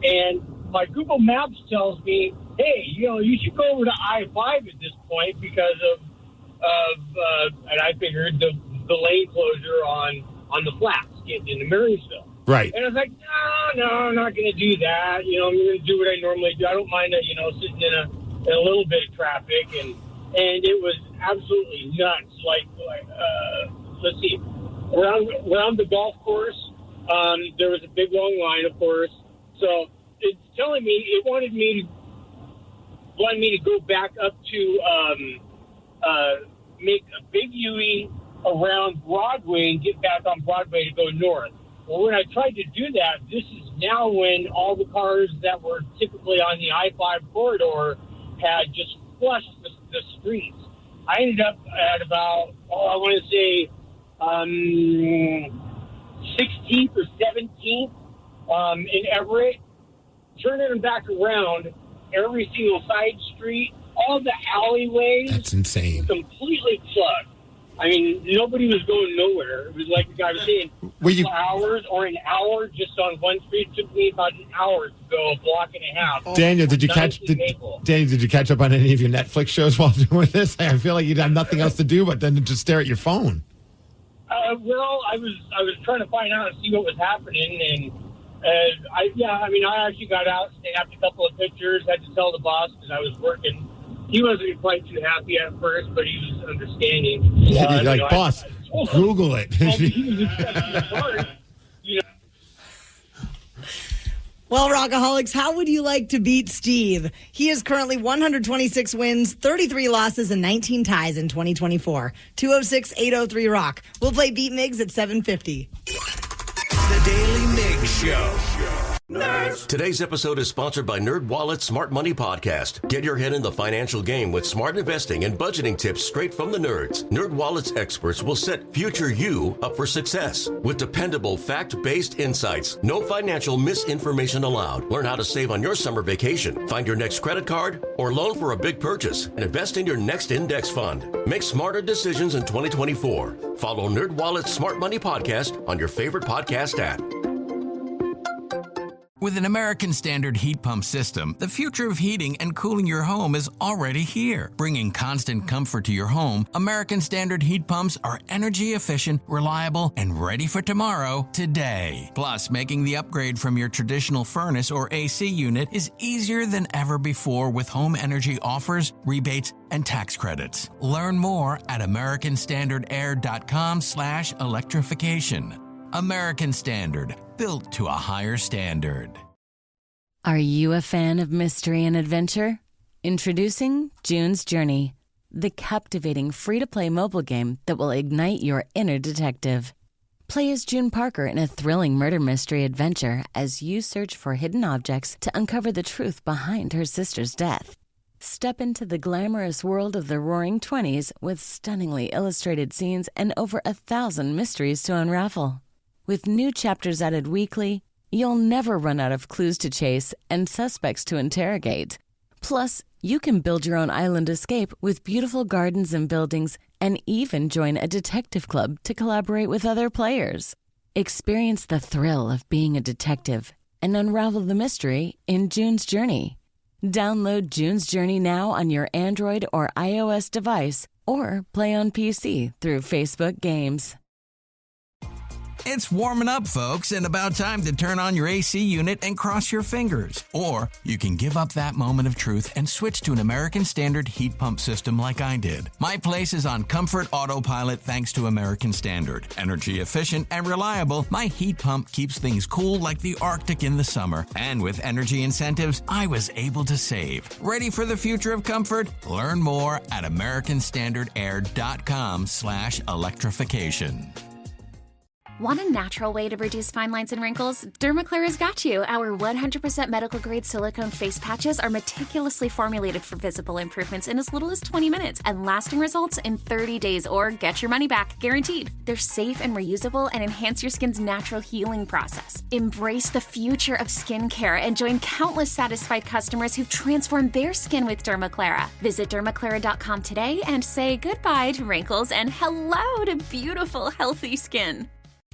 and my Google Maps tells me, hey, you should go over to I-5 at this point because of and I figured the lane closure on the flats getting into Marysville. Right. And I was like, no, I'm not going to do that. I'm going to do what I normally do. I don't mind, sitting in a little bit of traffic, and it was absolutely nuts. Let's see, around the golf course, there was a big long line, of course. So it's telling me it wanted me to go back up to make a big U-turn around Broadway and get back on Broadway to go north. Well, when I tried to do that, this is now when all the cars that were typically on the I-5 corridor had just flushed the streets. I ended up at about, I want to say 16th or 17th in Everett, turning them back around every single side street, all the alleyways. That's insane. Completely plugged. I mean, nobody was going nowhere. It was like the guy was saying, 2 hours or an hour just on one street. It took me about an hour to go a block and a half. Daniel, did you catch up on any of your Netflix shows while doing this? I feel like you'd have nothing else to do but then to just stare at your phone. Well, I was trying to find out and see what was happening, and I actually got out, snapped a couple of pictures, had to tell the boss because I was working. He wasn't quite too happy at first, but he was understanding. You're like, boss, Google it. He was expecting the part, Well, Rockaholics, how would you like to beat Steve? He is currently 126 wins, 33 losses, and 19 ties in 2024. 206-803-ROCK. We'll play Beat Migs at 7:50. The Daily Migs Show. Nerds. Today's episode is sponsored by NerdWallet's Smart Money Podcast. Get your head in the financial game with smart investing and budgeting tips straight from the nerds. NerdWallet's experts will set future you up for success with dependable, fact-based insights. No financial misinformation allowed. Learn how to save on your summer vacation, find your next credit card or loan for a big purchase, and invest in your next index fund. Make smarter decisions in 2024. Follow NerdWallet's Smart Money Podcast on your favorite podcast app. With an American Standard heat pump system, the future of heating and cooling your home is already here. Bringing constant comfort to your home, American Standard heat pumps are energy efficient, reliable, and ready for tomorrow today. Plus, making the upgrade from your traditional furnace or AC unit is easier than ever before with home energy offers, rebates, and tax credits. Learn more at americanstandardair.com/electrification. American Standard, built to a higher standard. Are you a fan of mystery and adventure? Introducing June's Journey, the captivating free-to-play mobile game that will ignite your inner detective. Play as June Parker in a thrilling murder mystery adventure as you search for hidden objects to uncover the truth behind her sister's death. Step into the glamorous world of the Roaring 20s with stunningly illustrated scenes and over 1,000 mysteries to unravel. With new chapters added weekly, you'll never run out of clues to chase and suspects to interrogate. Plus, you can build your own island escape with beautiful gardens and buildings and even join a detective club to collaborate with other players. Experience the thrill of being a detective and unravel the mystery in June's Journey. Download June's Journey now on your Android or iOS device or play on PC through Facebook Games. It's warming up, folks, and about time to turn on your AC unit and cross your fingers. Or you can give up that moment of truth and switch to an American Standard heat pump system like I did. My place is on Comfort Autopilot thanks to American Standard. Energy efficient and reliable, my heat pump keeps things cool like the Arctic in the summer. And with energy incentives, I was able to save. Ready for the future of comfort? Learn more at americanstandardair.com/electrification. Want a natural way to reduce fine lines and wrinkles? Dermaclear's got you. Our 100% medical-grade silicone face patches are meticulously formulated for visible improvements in as little as 20 minutes and lasting results in 30 days or get your money back, guaranteed. They're safe and reusable and enhance your skin's natural healing process. Embrace the future of skincare and join countless satisfied customers who've transformed their skin with Dermaclara. Visit dermaclara.com today and say goodbye to wrinkles and hello to beautiful, healthy skin.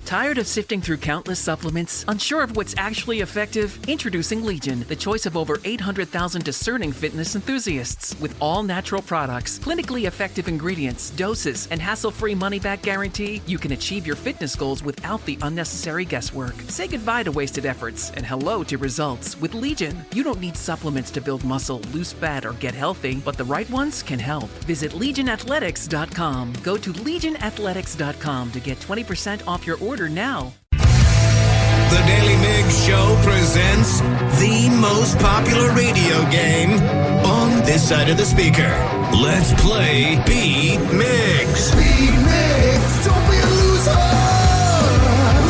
Tired of sifting through countless supplements? Unsure of what's actually effective? Introducing Legion, the choice of over 800,000 discerning fitness enthusiasts. With all natural products, clinically effective ingredients, doses, and hassle-free money-back guarantee, you can achieve your fitness goals without the unnecessary guesswork. Say goodbye to wasted efforts and hello to results. With Legion, you don't need supplements to build muscle, lose fat, or get healthy, but the right ones can help. Visit LegionAthletics.com. Go to LegionAthletics.com to get 20% off your order now. The Daily Migs Show presents the most popular radio game on this side of the speaker. Let's play Beat Migs. Beat Migs, don't be a loser.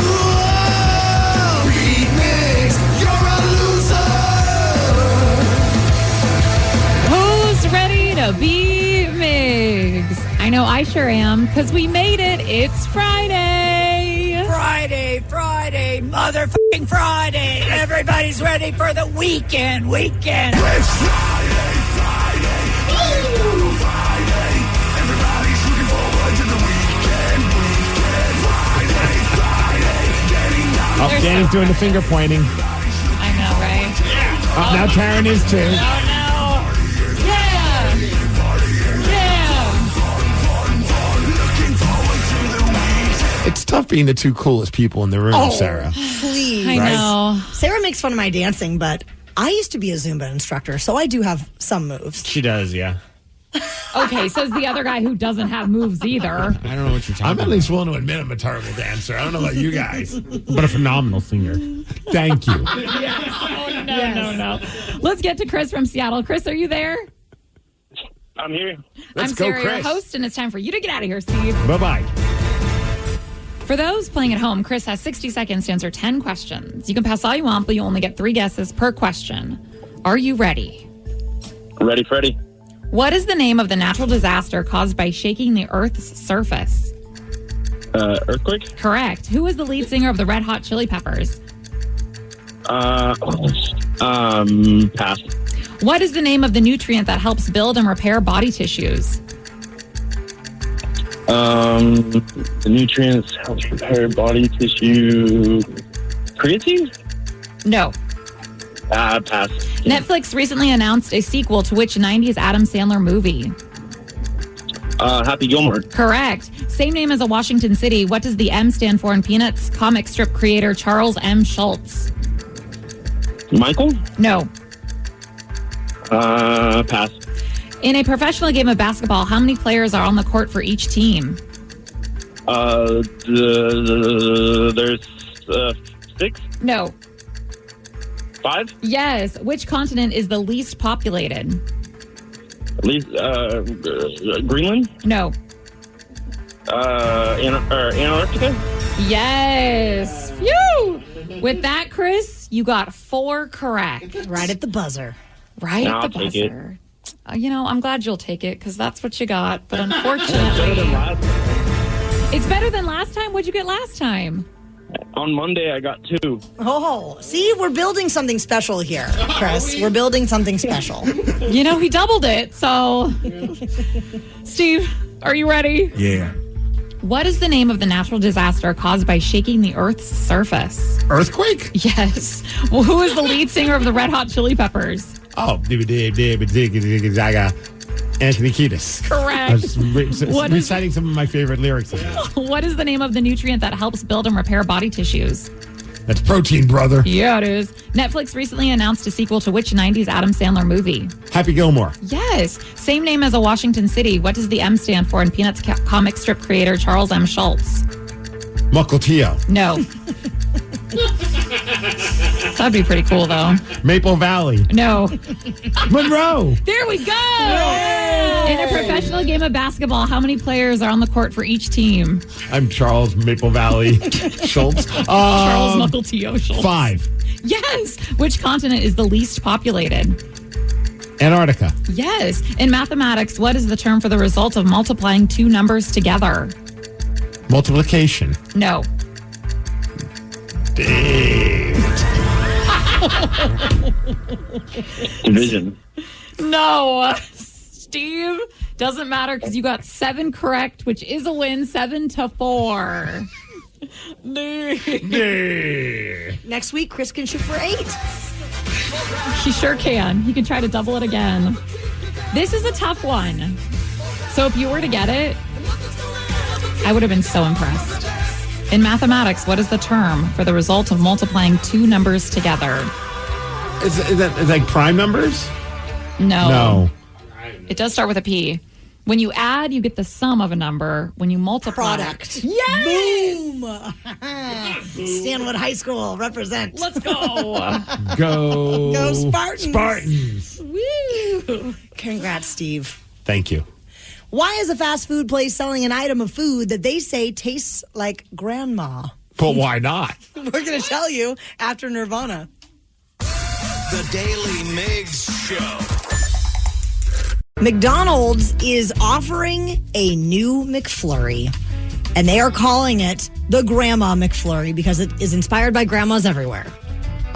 Whoa! Beat Migs, you're a loser. Who's ready to beat Migs? I know I sure am, because we made it. It's Friday. Friday, motherfucking Friday. Everybody's ready for the weekend. It's Friday. Ooh. Friday. Everybody's looking forward to the weekend. Danny's doing the finger pointing. I know, right? Oh, now Karen is too. Oh, no. Yeah. Yeah. It's tough being the two coolest people in the room, Sarah. Please. I know. Sarah makes fun of my dancing, but I used to be a Zumba instructor, so I do have some moves. She does, yeah. Okay, says the other guy who doesn't have moves either. I don't know what you're talking I'm about. at least willing to admit I'm a terrible dancer. I don't know about you guys. But a phenomenal singer. Thank you. Oh, no. Let's get to Chris from Seattle. Chris, are you there? I'm here. I'm Sarah, your host, and it's time for you to get out of here, Steve. Bye-bye. For those playing at home, Chris has 60 seconds to answer 10 questions. You can pass all you want, but you only get 3 guesses per question. Are you ready? Ready, Freddy. What is the name of the natural disaster caused by shaking the Earth's surface? Earthquake? Correct. Who is the lead singer of the Red Hot Chili Peppers? Pass. What is the name of the nutrient that helps build and repair body tissues? The nutrients help repair body tissue. Creatine? No. Pass. Netflix recently announced a sequel to which 90s Adam Sandler movie? Happy Gilmore. Correct. Same name as a Washington city. What does the M stand for in Peanuts? Comic strip creator Charles M. Schultz. Michael? No. Pass. In a professional game of basketball, how many players are on the court for each team? There's 6? No. 5? Yes. Which continent is the least populated? At least Greenland? No. Antarctica? Yes. Phew. With that, Chris, you got 4 correct. Right at the buzzer. Right No, at the I'll take buzzer. I'm glad you'll take it because that's what you got. But unfortunately, it's better than last time. What'd you get last time? On Monday, I got 2. Oh, see, we're building something special here, Chris. We're building something special. He doubled it. So, Steve, are you ready? Yeah. What is the name of the natural disaster caused by shaking the Earth's surface? Earthquake? Yes. Well, who is the lead singer of the Red Hot Chili Peppers? Oh, Anthony Kiedis. Correct. I was reciting some of my favorite lyrics of it. What is the name of the nutrient that helps build and repair body tissues? That's protein, brother. Yeah, it is. Netflix recently announced a sequel to which 90s Adam Sandler movie? Happy Gilmore. Yes. Same name as a Washington city. What does the M stand for in Peanuts comic strip creator Charles M. Schultz? Mukilteo. No. That'd be pretty cool, though. Maple Valley. No. Monroe. There we go. Yay! In a professional game of basketball, how many players are on the court for each team? I'm Charles Maple Valley Schultz. Charles Mukilteo Schultz. 5. Yes. Which continent is the least populated? Antarctica. Yes. In mathematics, what is the term for the result of multiplying 2 numbers together? Multiplication. No. Division. No. Steve, doesn't matter because you got 7 correct, which is a win, 7-4. Next week, Chris can shoot for 8. He sure can. He can try to double it again. This is a tough one. So if you were to get it, I would have been so impressed. In mathematics, what is the term for the result of multiplying 2 numbers together? Is that like prime numbers? No. It does start with a P. When you add, you get the sum of a number. When you multiply... Product. Yes! Boom! Stanwood High School, represent. Let's go. Go. Go Spartans. Spartans. Woo! Congrats, Steve. Thank you. Why is a fast food place selling an item of food that they say tastes like grandma? But why not? We're going to tell you after Nirvana. The Daily Migs Show. McDonald's is offering a new McFlurry, and they are calling it the Grandma McFlurry because it is inspired by grandmas everywhere.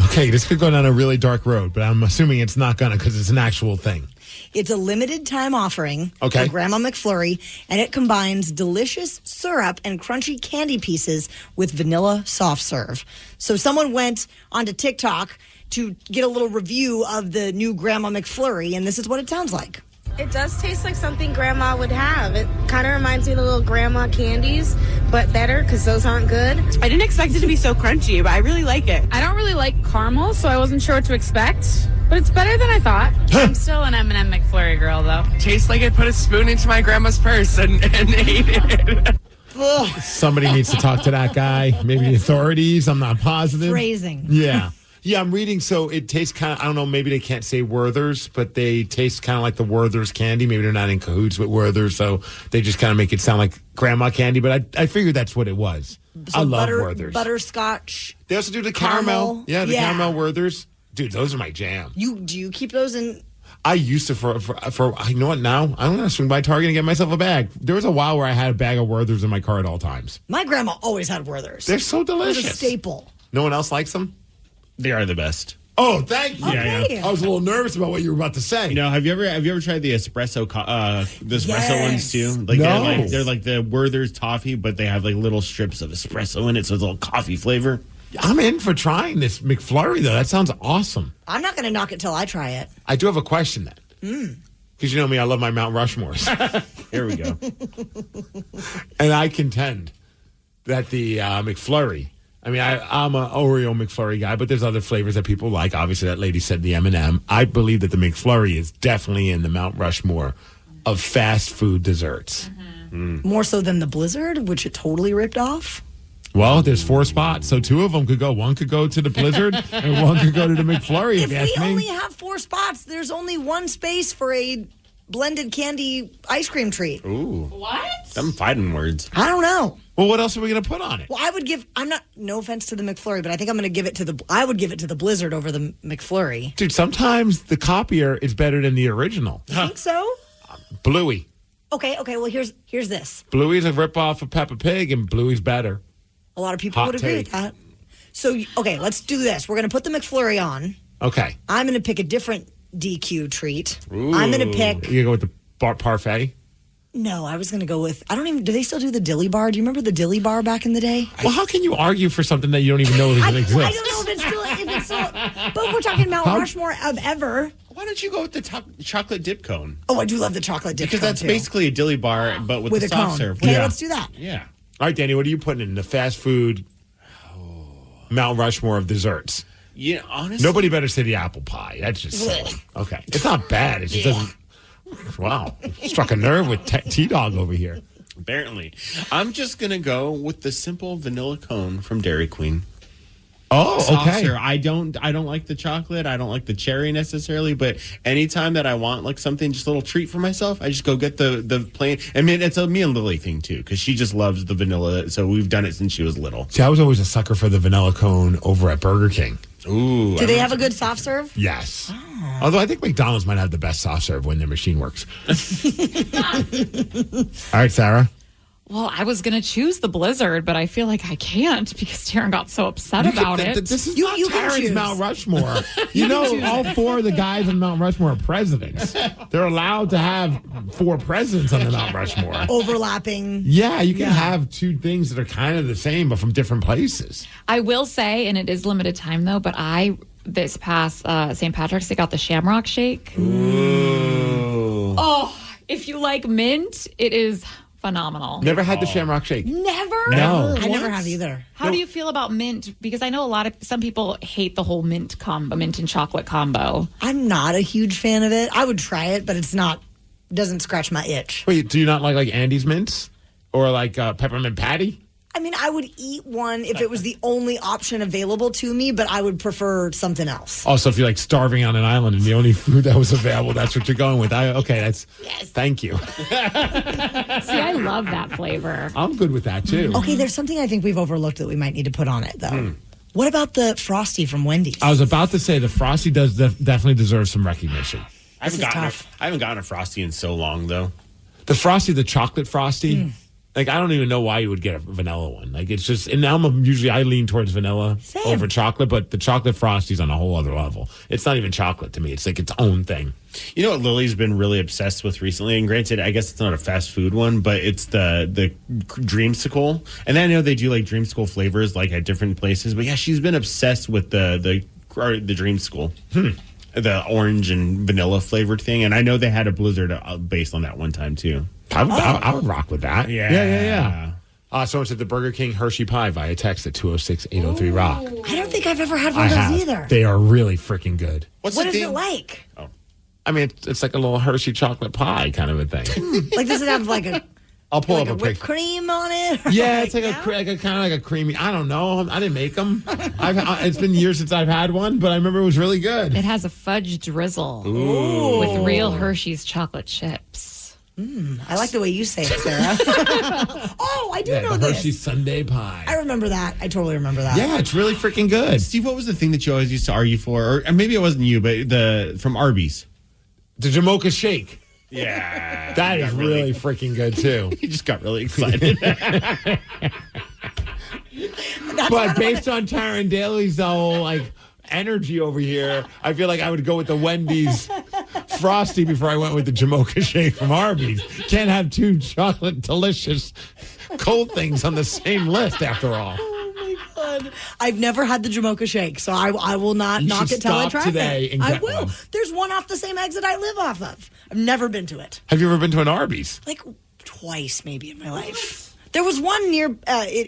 Okay, this could go down a really dark road, but I'm assuming it's not going to because it's an actual thing. It's a limited time offering Okay. for Grandma McFlurry, and it combines delicious syrup and crunchy candy pieces with vanilla soft serve. So someone went onto TikTok to get a little review of the new Grandma McFlurry, and this is what it sounds like. It does taste like something Grandma would have. It kind of reminds me of the little Grandma candies, but better because those aren't good. I didn't expect it to be so crunchy, but I really like it. I don't really like caramel, so I wasn't sure what to expect, but it's better than I thought. I'm still an M&M McFlurry girl, though. Tastes like I put a spoon into my grandma's purse and ate it. Somebody needs to talk to that guy. Maybe the authorities. I'm not positive. Phrasing. Yeah. Yeah, I'm reading. So it tastes kind of, I don't know, maybe they can't say Werther's, but they taste kind of like the Werther's candy. Maybe they're not in cahoots with Werther's, so they just kind of make it sound like grandma candy. But I figured that's what it was. So I love Werther's. Butterscotch. They also do the caramel. Yeah, the Yeah. caramel Werther's. Dude, those are my jam. Do you keep those in? I used to for you know what, now I'm going to swing by Target and get myself a bag. There was a while where I had a bag of Werther's in my car at all times. My grandma always had Werther's. They're so delicious. It was a staple. No one else likes them? They are the best. Oh, thank you. Okay. I was a little nervous about what you were about to say. You know, have you ever tried the espresso ones too? Like No. they're like the Werther's toffee, but they have like little strips of espresso in it, so it's a little coffee flavor. I'm in for trying this McFlurry, though. That sounds awesome. I'm not going to knock it till I try it. I do have a question then. Because you know me, I love my Mount Rushmores. Here we go. And I contend that the McFlurry, I mean, I'm an Oreo McFlurry guy, but there's other flavors that people like. Obviously, that lady said the M&M. I believe that the McFlurry is definitely in the Mount Rushmore of fast food desserts. More so than the Blizzard, which it totally ripped off. Well, there's 4 spots, so 2 of them could go. One could go to the Blizzard, and one could go to the McFlurry, if you If ask we me. only have 4 spots, there's only one space for a blended candy ice cream treat. Ooh. What? I'm fighting words. I don't know. Well, what else are we going to put on it? Well, no offense to the McFlurry, but I think I would give it to the Blizzard over the McFlurry. Dude, sometimes the copier is better than the original. You think so? Bluey. Okay, well, here's this. Bluey's a ripoff of Peppa Pig, and Bluey's better. A lot of people Hot would agree take. with that. So, okay, let's do this. We're going to put the McFlurry on. Okay. I'm going to pick a different DQ treat. Ooh. I'm going to pick... You go with the parfait? No, I was going to go with... do they still do the Dilly Bar? Do you remember the Dilly Bar back in the day? Well, how can you argue for something that you don't even know even exists? I don't know if it's still... But we're talking Mount Rushmore of ever. Why don't you go with the chocolate dip cone? Oh, I do love the chocolate dip Because cone, that's too. basically a dilly bar, but with With the a soft cone. serve. Okay, let's do that. Yeah. All right, Danny, what are you putting in the fast food Mount Rushmore of desserts? Yeah, honestly. Nobody better say the apple pie. That's just silly. Okay. It's not bad. It just doesn't... Wow. Struck a nerve with T-Dog over here. Apparently. I'm just going to go with the simple vanilla cone from Dairy Queen. Oh, okay. Softer. I don't like the chocolate. I don't like the cherry necessarily, but anytime that I want like something, just a little treat for myself, I just go get the plain. I mean, it's a me and Lily thing too, because she just loves the vanilla. So we've done it since she was little. See, I was always a sucker for the vanilla cone over at Burger King. Ooh. Do they have a good soft serve? Yes. Oh. Although I think McDonald's might have the best soft serve when their machine works. All right, Sarah. Well, I was going to choose the Blizzard, but I feel like I can't because Taryn got so upset about it. This is not Taryn's Mount Rushmore. You know, all 4 of the guys on Mount Rushmore are presidents. They're allowed to have 4 presidents on the Mount Rushmore. Overlapping. Yeah, you can have 2 things that are kind of the same, but from different places. I will say, and it is limited time though, but this past St. Patrick's, they got the Shamrock Shake. Ooh. Oh, if you like mint, it is phenomenal. Never had the Shamrock Shake. Never? No. I never have either. How do you feel about mint? Because I know some people hate the whole mint and chocolate combo. I'm not a huge fan of it. I would try it, but doesn't scratch my itch. Wait, do you not like Andy's mints? Or like peppermint patty? I mean, I would eat one if it was the only option available to me, but I would prefer something else. Also, if you're like starving on an island and the only food that was available, that's what you're going with. Thank you. See, I love that flavor. I'm good with that too. Okay, there's something I think we've overlooked that we might need to put on it, though. What about the Frosty from Wendy's? I was about to say the Frosty does definitely deserve some recognition. I haven't gotten a Frosty in so long, though. The Frosty, the chocolate Frosty, Like, I don't even know why you would get a vanilla one. Like, it's just, and now I lean towards vanilla over chocolate, but the chocolate Frosty's on a whole other level. It's not even chocolate to me. It's like its own thing. You know what Lily's been really obsessed with recently? And granted, I guess it's not a fast food one, but it's the Dreamsicle. And I know they do like Dreamsicle flavors like at different places. But yeah, she's been obsessed with the Dreamsicle. The orange and vanilla flavored thing. And I know they had a Blizzard based on that one time too. I would rock with that. Yeah. Someone said the Burger King Hershey Pie via text at 206-803-ROCK. I don't think I've ever had one of those either. They are really freaking good. What is it like? Oh. I mean, it's like a little Hershey chocolate pie kind of a thing. Like, does it have like a... I'll pull like up a whipped picture. cream on it? Yeah, it's like a kind of like a creamy. I don't know. I didn't make them. It's been years since I've had one, but I remember it was really good. It has a fudge drizzle Ooh. with real Hershey's chocolate chips. I like the way you say it, Sarah. I do know the this. Hershey Sundae pie. I remember that. I totally remember that. Yeah, it's really freaking good. Steve, what was the thing that you always used to argue for? Or maybe it wasn't you, but from Arby's. The Jamocha Shake. Yeah. That is really freaking good, too. He just got really excited. But based on Taryn Daly's whole, energy over here, I feel like I would go with the Wendy's Frosty before I went with the Jamocha Shake from Arby's. Can't have two chocolate delicious cold things on the same list after all. Oh my God. I've never had the Jamocha Shake, so I will not knock it till I try it. I will. One. There's one off the same exit I live off of. I've never been to it. Have you ever been to an Arby's? Like twice maybe in my life. There was one near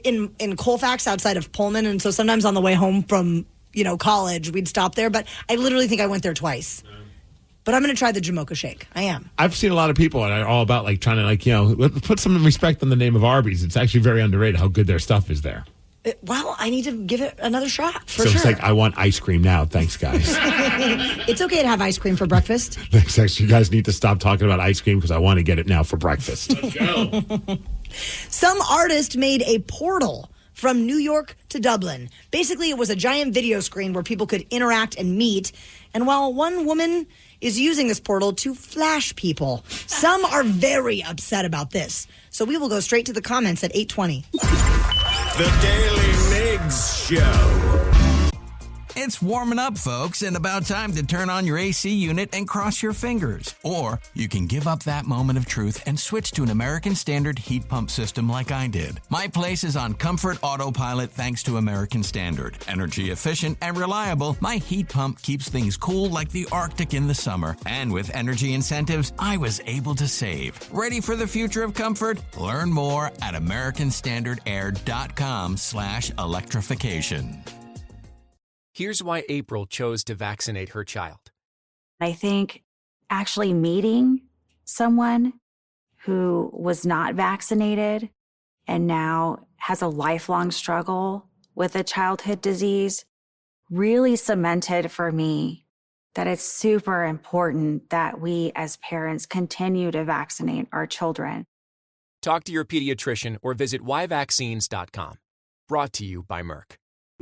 in Colfax outside of Pullman, and so sometimes on the way home from college, we'd stop there, but I literally think I went there twice. But I'm going to try the Jamocha Shake. I am. I've seen a lot of people and are all about trying to put some respect on the name of Arby's. It's actually very underrated how good their stuff is there. Well, I need to give it another shot for sure. So it's like, I want ice cream now. Thanks, guys. It's okay to have ice cream for breakfast. Thanks, you guys need to stop talking about ice cream because I want to get it now for breakfast. Let's go. Some artist made a portal from New York to Dublin. Basically, it was a giant video screen where people could interact and meet. And while one woman is using this portal to flash people, some are very upset about this. So we will go straight to the comments at 8:20. The Daily Migs Show. It's warming up, folks, and about time to turn on your AC unit and cross your fingers. Or you can give up that moment of truth and switch to an American Standard heat pump system like I did. My place is on Comfort Autopilot thanks to American Standard. Energy efficient and reliable, my heat pump keeps things cool like the Arctic in the summer. And with energy incentives, I was able to save. Ready for the future of comfort? Learn more at AmericanStandardAir.com/electrification. Here's why April chose to vaccinate her child. I think actually meeting someone who was not vaccinated and now has a lifelong struggle with a childhood disease really cemented for me that it's super important that we as parents continue to vaccinate our children. Talk to your pediatrician or visit yvaccines.com. Brought to you by Merck.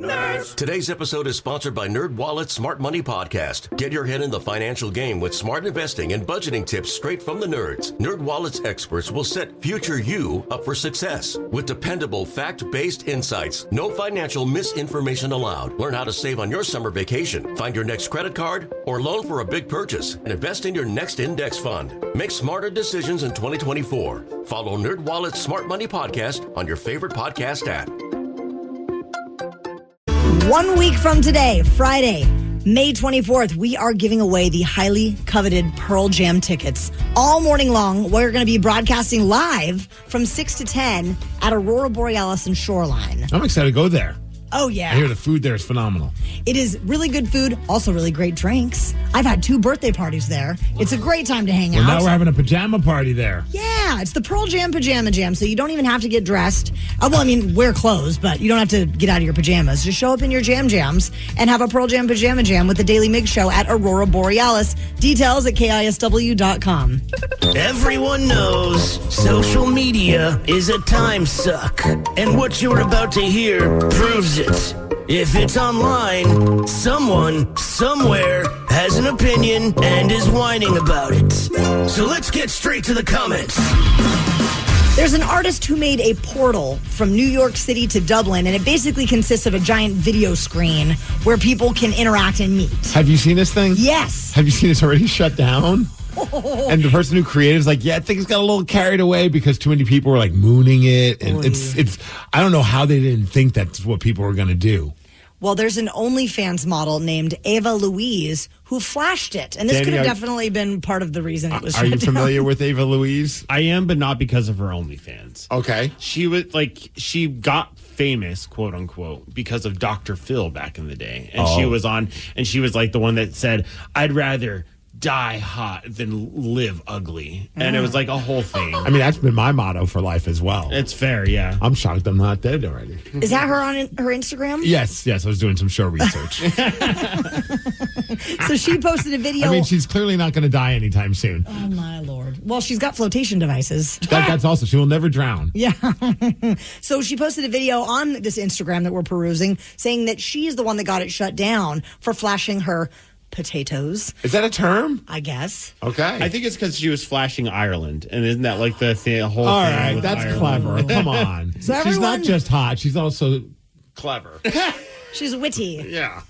Nerds. Today's episode is sponsored by NerdWallet's Smart Money Podcast. Get your head in the financial game with smart investing and budgeting tips straight from the nerds. NerdWallet's experts will set future you up for success with dependable, fact-based insights. No financial misinformation allowed. Learn how to save on your summer vacation, find your next credit card, or loan for a big purchase, and invest in your next index fund. Make smarter decisions in 2024. Follow NerdWallet's Smart Money Podcast on your favorite podcast app. 1 week from today, Friday, May 24th, we are giving away the highly coveted Pearl Jam tickets. All morning long, we're going to be broadcasting live from 6 to 10 at Aurora Borealis and Shoreline. I'm excited to go there. Oh, yeah. I hear the food there is phenomenal. It is really good food, also really great drinks. I've had 2 birthday parties there. It's a great time to hang out. Now we're having a pajama party there. Yeah, it's the Pearl Jam Pajama Jam, so you don't even have to get dressed. Wear clothes, but you don't have to get out of your pajamas. Just show up in your jams and have a Pearl Jam Pajama Jam with the Daily Migs Show at Aurora Borealis. Details at KISW.com. Everyone knows social media is a time suck, and what you're about to hear proves it. If it's online, someone, somewhere, has an opinion and is whining about it. So let's get straight to the comments. There's an artist who made a portal from New York City to Dublin, and it basically consists of a giant video screen where people can interact and meet. Have you seen this thing? Yes. Have you seen it's already shut down? And the person who created it's like, yeah, I think it's got a little carried away because too many people were like mooning it. And it's I don't know how they didn't think that's what people were going to do. Well, there's an OnlyFans model named Ava Louise who flashed it. And this Danny, could have definitely been part of the reason it was shut down. Are you familiar with Ava Louise? I am, but not because of her OnlyFans. Okay. She got famous, quote unquote, because of Dr. Phil back in the day. And she was on, and she was like the one that said, I'd rather die hot than live ugly. And it was like a whole thing. I mean, that's been my motto for life as well. It's fair, yeah. I'm shocked I'm not dead already. Is that her on her Instagram? Yes. I was doing some show research. So she posted a video. I mean, she's clearly not going to die anytime soon. Oh, my Lord. Well, she's got flotation devices. That's also, she will never drown. Yeah. So she posted a video on this Instagram that we're perusing saying that she's the one that got it shut down for flashing her potatoes. Is that a term? I guess. Okay. I think it's because she was flashing Ireland. And isn't that like the whole All thing? right, with that's Ireland? clever. Come on. So she's not everyone- just hot, she's also clever. She's witty. Yeah.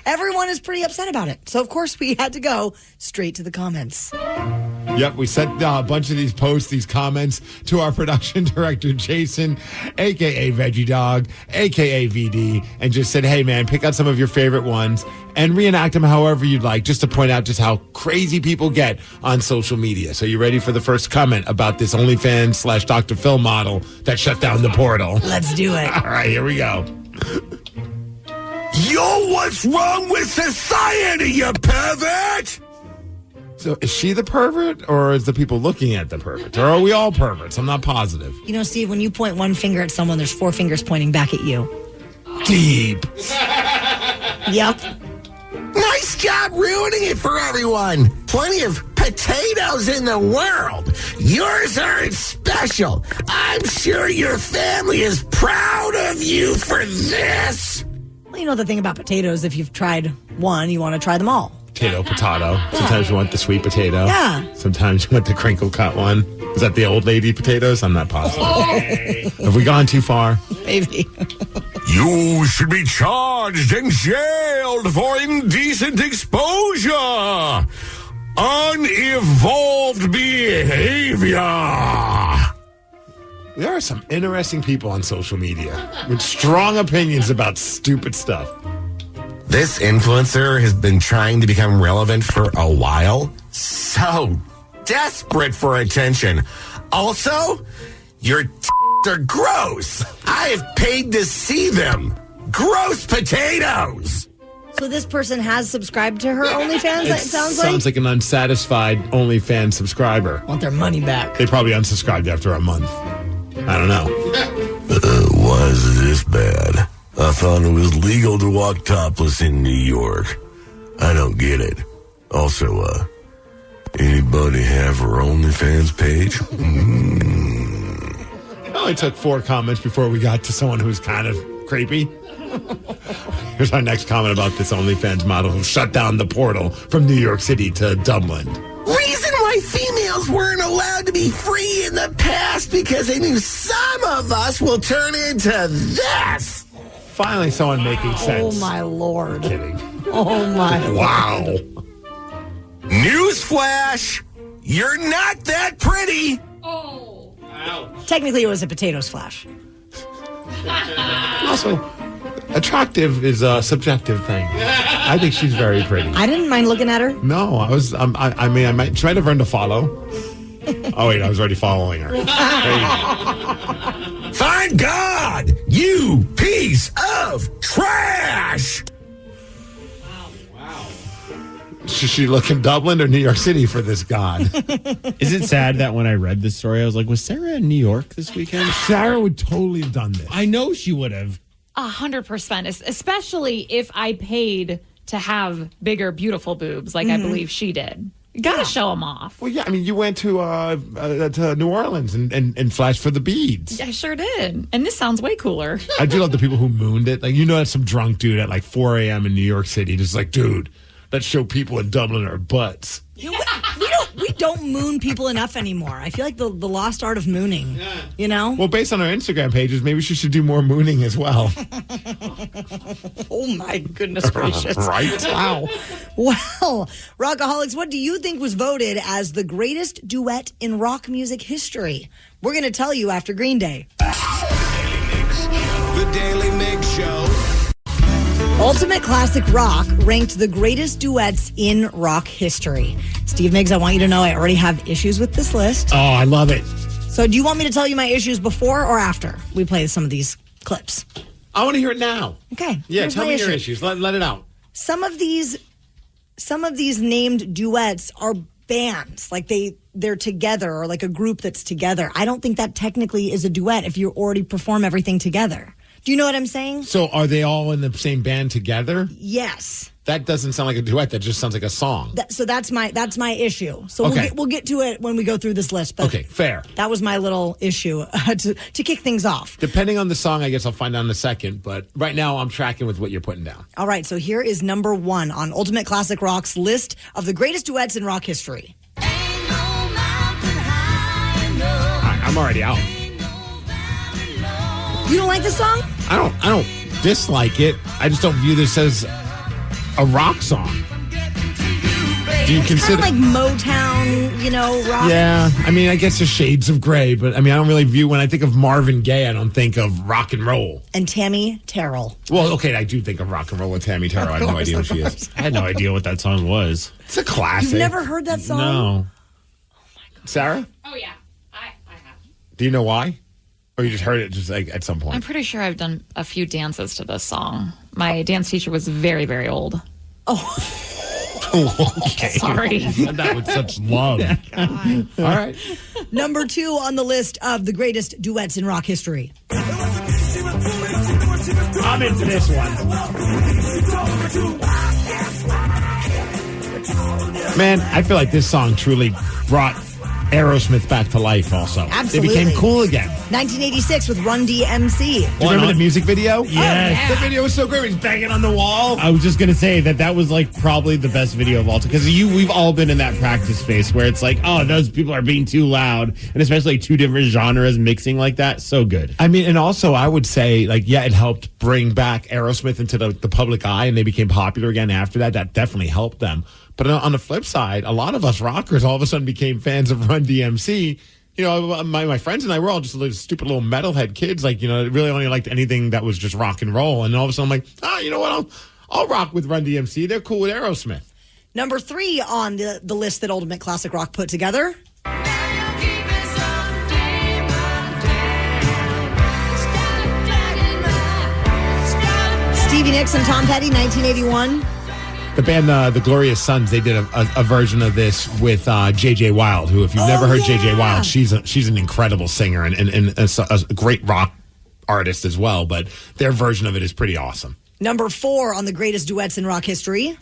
Everyone is pretty upset about it. So, of course, we had to go straight to the comments. Yep, we sent a bunch of these posts, these comments to our production director, Jason, a.k.a. Veggie Dog, a.k.a. VD, and just said, hey, man, pick out some of your favorite ones and reenact them however you'd like, just to point out just how crazy people get on social media. So you ready for the first comment about this OnlyFans / Dr. Phil model that shut down the portal? Let's do it. All right, here we go. Yo, what's wrong with society, you pervert? So is she the pervert, or is the people looking at the pervert? Or are we all perverts? I'm not positive. You know, Steve, when you point one finger at someone, there's 4 fingers pointing back at you. Deep. Yep. Nice job ruining it for everyone. Plenty of potatoes in the world. Yours aren't special. I'm sure your family is proud of you for this. Well, you know the thing about potatoes, if you've tried one, you want to try them all. Potato. Sometimes you want the sweet potato. Yeah. Sometimes you want the crinkle cut one. Is that the old lady potatoes? I'm not positive. Have we gone too far? Maybe. You should be charged and jailed for indecent exposure. Unevolved behavior. There are some interesting people on social media with strong opinions about stupid stuff. This influencer has been trying to become relevant for a while. So desperate for attention. Also, your are gross. I have paid to see them. Gross potatoes. So this person has subscribed to her OnlyFans, it sounds like? An unsatisfied OnlyFans subscriber. Want their money back. They probably unsubscribed after a month. I don't know. Why is this bad? I thought it was legal to walk topless in New York. I don't get it. Also, anybody have her OnlyFans page? It only took 4 comments before we got to someone who's kind of creepy. Here's our next comment about this OnlyFans model who shut down the portal from New York City to Dublin. Reason why females weren't allowed to be free in the past because they knew some of us will turn into this. Finally, someone making sense. Oh, my Lord. Kidding. Oh, my Wow. Newsflash! You're not that pretty! Technically, it was a potatoes flash. Also, attractive is a subjective thing. I think she's very pretty. I didn't mind looking at her. No, I was. I mean, I might try to learn to follow. Oh wait, I was already following her. Thank God! You piece of trash! Should she look in Dublin or New York City for this god? Is it sad that when I read this story, I was like, was Sarah in New York this weekend? Sarah would totally have done this. I know she would have. 100%, especially if I paid to have bigger, beautiful boobs like I believe she did. You gotta show them off. Well, yeah, I mean, you went to New Orleans and flashed for the beads. I sure did. And this sounds way cooler. I do love the people who mooned it. Like, you know, that's some drunk dude at like 4 a.m. in New York City, just like, dude, Let's show people in Dublin our butts. We don't moon people enough anymore. I feel like the lost art of mooning. You know? Well, based on our Instagram pages, maybe she should do more mooning as well. Oh my goodness gracious. Right? Wow. Well, Rockaholics, what do you think was voted as the greatest duet in rock music history? We're going to tell you after Green Day. The Daily Migs Show. Ultimate Classic Rock ranked the greatest duets in rock history. Steve Migs, I want you to know I already have issues with this list. Oh, I love it. So do you want me to tell you my issues before or after we play some of these clips? I want to hear it now. Okay. Yeah, here's tell my me your issue. issues. Let it out. Some of these named duets are bands. Like they're together, or like a group that's together. I don't think that technically is a duet if you already perform everything together. Do you know what I'm saying? So are they all in the same band together? Yes. That doesn't sound like a duet. That just sounds like a song. So that's my issue. So Okay. we'll get to it when we go through this list. But Okay, fair. That was my little issue to kick things off. Depending on the song, I guess I'll find out in a second. But right now, I'm tracking with what you're putting down. All right, so here is number 1 on Ultimate Classic Rock's list of the greatest duets in rock history. I'm already out. You don't like this song? I don't dislike it. I just don't view this as a rock song. Do you It's consider? kind of like Motown, rock. Yeah, I mean, I guess there's shades of gray, but I mean, I don't really view, when I think of Marvin Gaye, I don't think of rock and roll. And Tammy Terrell. Well, okay, I do think of rock and roll with Tammy Terrell. I have no idea who she is. I had no idea what that song was. It's a classic. You've never heard that song? No. Sarah? Oh, yeah. I have. Do you know why? Or you just heard it just like at some point? I'm pretty sure I've done a few dances to this song. My dance teacher was very, very old. Okay. Sorry. You said that with such love. All right. Number 2 on the list of the greatest duets in rock history. I'm into this one. Man, I feel like this song truly brought Aerosmith back to life also. Absolutely. They became cool again. 1986 with Run DMC. Do you remember the music video? Yes. The video was so great. He's banging on the wall. I was just going to say that was like probably the best video of all time. Because we've all been in that practice space where it's like, oh, those people are being too loud. And especially two different genres mixing like that. So good. I mean, and also I would say, it helped bring back Aerosmith into the public eye, and they became popular again after that. That definitely helped them. But on the flip side, a lot of us rockers all of a sudden became fans of Run DMC. My friends and I were all just stupid little metalhead kids. Really only liked anything that was just rock and roll. And all of a sudden I'm like, you know what? I'll rock with Run DMC. They're cool with Aerosmith. Number 3 on the list that Ultimate Classic Rock put together. Stevie Nicks and Tom Petty, 1981. The band, the Glorious Sons, they did a version of this with J.J. Wild, who, if you've never heard J.J. Wild, she's an incredible singer and a great rock artist as well. But their version of it is pretty awesome. Number 4 on the greatest duets in rock history.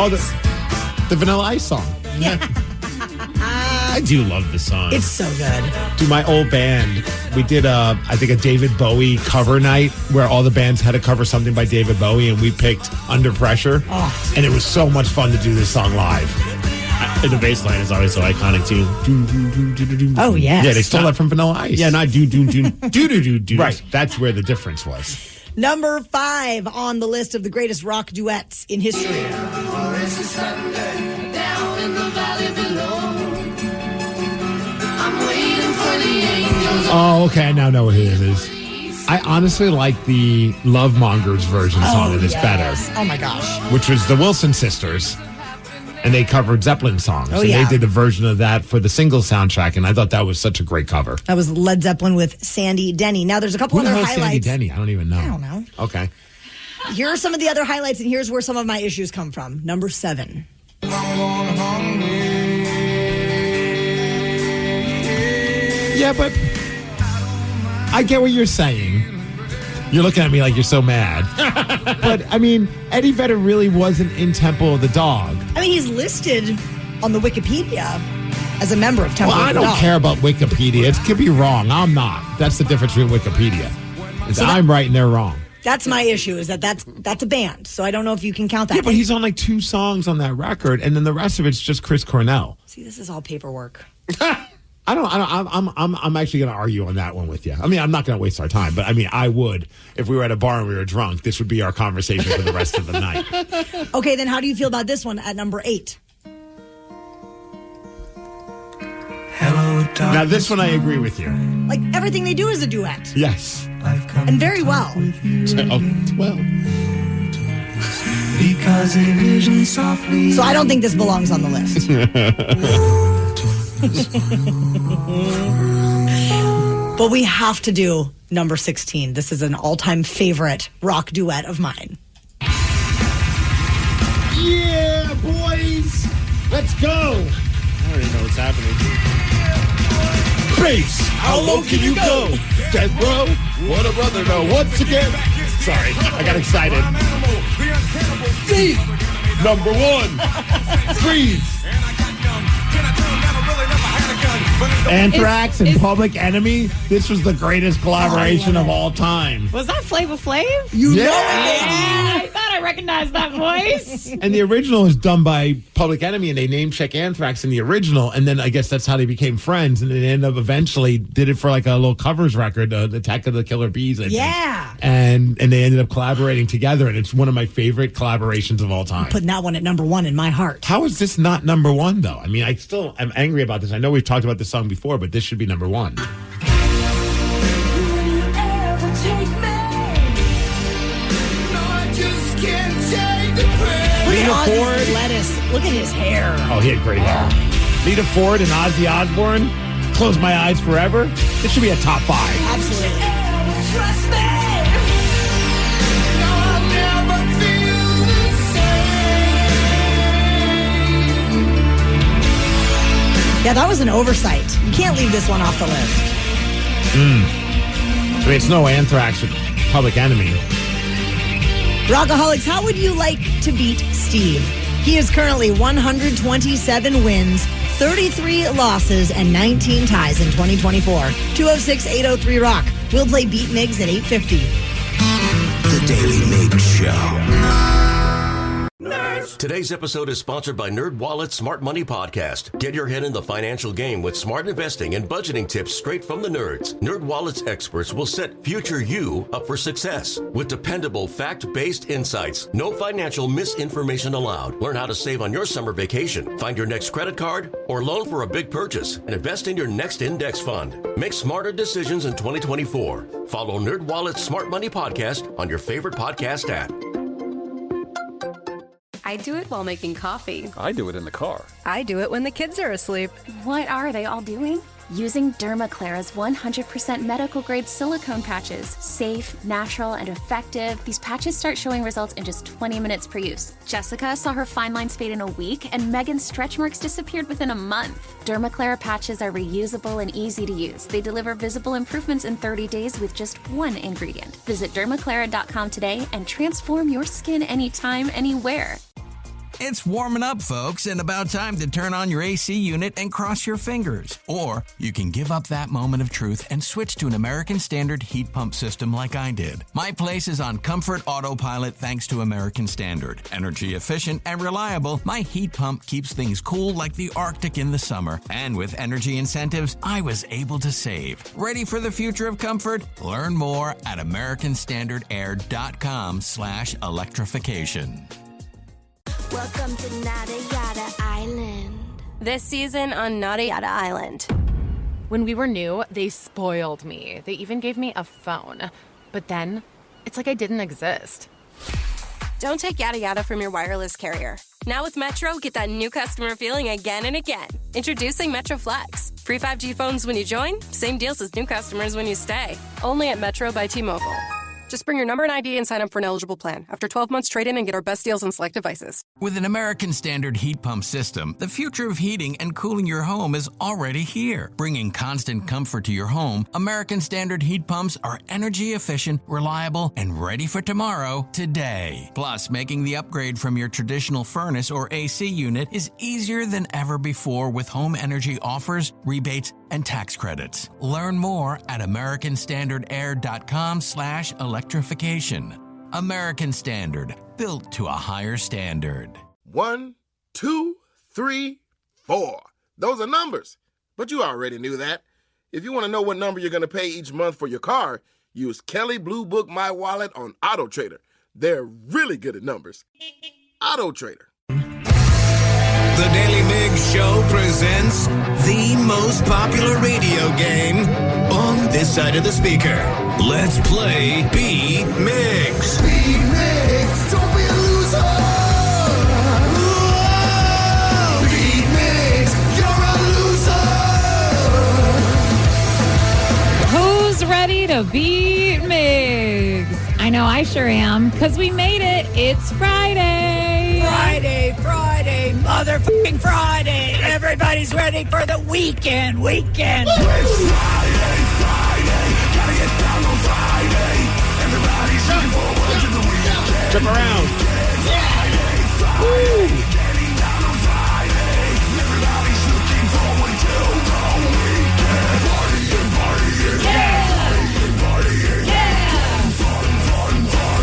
Oh, the Vanilla Ice song. Yeah. I do love this song. It's so good. Dude, my old band, we did I think a David Bowie cover night where all the bands had to cover something by David Bowie, and we picked Under Pressure. Oh. And it was so much fun to do this song live. The bass line is always so iconic too. Oh, yes. Yeah, they stole that from Vanilla Ice. Yeah, not do. Right, that's where the difference was. Number 5 on the list of the greatest rock duets in history. Oh, okay, I now know what it is. I honestly like the Love Mongers version song of this better. Oh, my gosh. Which was the Wilson sisters. And they covered Zeppelin songs. Oh, and yeah. they did a version of that for the single soundtrack, and I thought that was such a great cover. That was Led Zeppelin with Sandy Denny. Now, there's a couple Who the other hell is Sandy highlights. Denny? I don't even know. I don't know. Okay. Here are some of the other highlights, and here's where some of my issues come from. Number 7. Yeah, but I get what you're saying. You're looking at me like you're so mad. But, I mean, Eddie Vedder really wasn't in Temple of the Dog. I mean, he's listed on the Wikipedia as a member of Temple Well, of I the don't Dog. care about Wikipedia. It could be wrong. I'm not. That's the difference between Wikipedia. So I'm right and they're wrong. That's my issue, is that's a band. So I don't know if you can count that. Yeah, but he's on like 2 songs on that record, and then the rest of it's just Chris Cornell. See, this is all paperwork. I'm actually going to argue on that one with you. I mean, I'm not going to waste our time, but I mean, I would. If we were at a bar and we were drunk, this would be our conversation for the rest of the night. Okay, then how do you feel about this one at number 8? Now, this one I agree with you. Like, everything they do is a duet. Yes. And very well. Well. Because a vision softly. So I don't think this belongs on the list. But we have to do number 16. This is an all-time favorite rock duet of mine. Yeah, boys. Let's go. I don't even know what's happening. Bass, how low can you go? Death Row, what a brother, no. Once again. Sorry, I got excited. D, number 1. Freeze. Anthrax and Public Enemy. This was the greatest collaboration of all time. Was that Flava Flav? You know it. Yeah, I thought I recognized that voice. And the original is done by Public Enemy, and they name check Anthrax in the original, and then I guess that's how they became friends, and they ended up eventually did it for like a little covers record, Attack of the Killer Bees, I think. Yeah. And they ended up collaborating together, and it's one of my favorite collaborations of all time. I'm putting that one at number 1 in my heart. How is this not number 1, though? I mean, I still am angry about this. I know we've talked about this song before, but this should be number 1. Look at Ozzy's lettuce. Look at his hair. Oh, he had great hair. Lita Ford and Ozzy Osbourne, Close My Eyes Forever. This should be a top 5. Absolutely. Yeah, that was an oversight. You can't leave this one off the list. I mean, it's no Anthrax with Public Enemy. Rockaholics, how would you like to beat Steve? He is currently 127 wins, 33 losses, and 19 ties in 2024. 206-803-ROCK. We'll play Beat Migs at 8:50. The Daily Migs Show. Today's episode is sponsored by NerdWallet's Smart Money Podcast. Get your head in the financial game with smart investing and budgeting tips straight from the nerds. NerdWallet's experts will set future you up for success with dependable, fact-based insights. No financial misinformation allowed. Learn how to save on your summer vacation, find your next credit card, or loan for a big purchase, and invest in your next index fund. Make smarter decisions in 2024. Follow NerdWallet's Smart Money Podcast on your favorite podcast app. I do it while making coffee. I do it in the car. I do it when the kids are asleep. What are they all doing? Using Dermaclara's 100% medical-grade silicone patches. Safe, natural, and effective, these patches start showing results in just 20 minutes per use. Jessica saw her fine lines fade in a week, and Megan's stretch marks disappeared within a month. Dermaclara patches are reusable and easy to use. They deliver visible improvements in 30 days with just one ingredient. Visit dermaclara.com today and transform your skin anytime, anywhere. It's warming up, folks, and about time to turn on your AC unit and cross your fingers. Or you can give up that moment of truth and switch to an American Standard heat pump system like I did. My place is on Comfort Autopilot thanks to American Standard. Energy efficient and reliable, my heat pump keeps things cool like the Arctic in the summer. And with energy incentives, I was able to save. Ready for the future of comfort? Learn more at americanstandardair.com/electrification. Welcome to Nada Yada Island. This season on Nada Yada Island. When we were new, they spoiled me. They even gave me a phone. But then, it's like I didn't exist. Don't take yada yada from your wireless carrier. Now with Metro, get that new customer feeling again and again. Introducing Metro Flex. Free 5G phones when you join, same deals as new customers when you stay. Only at Metro by T-Mobile. Just bring your number and ID and sign up for an eligible plan. After 12 months, trade in and get our best deals on select devices. With an American Standard heat pump system, the future of heating and cooling your home is already here. Bringing constant comfort to your home, American Standard heat pumps are energy efficient, reliable, and ready for tomorrow today. Plus, making the upgrade from your traditional furnace or AC unit is easier than ever before with home energy offers, rebates, and tax credits. Learn more at americanstandardair.com/electrification. American Standard, built to a higher standard. 1, 2, 3, 4. Those are numbers. But you already knew that. If you want to know what number you're going to pay each month for your car, use Kelly Blue Book My Wallet on Auto Trader. They're really good at numbers. Auto Trader. The Daily Migs Show presents the most popular radio game on this side of the speaker. Let's play Beat Migs. Beat Migs, don't be a loser. Whoa, Beat Migs, you're a loser. Who's ready to beat Migs? I know I sure am, because we made it. It's Friday. Friday, motherfucking Friday. Everybody's ready for the weekend. Friday, gotta get down on Friday. Everybody's looking forward to the weekend. Jump around. Friday, getting down on Friday. Everybody's looking forward to the weekend. Partying, yeah.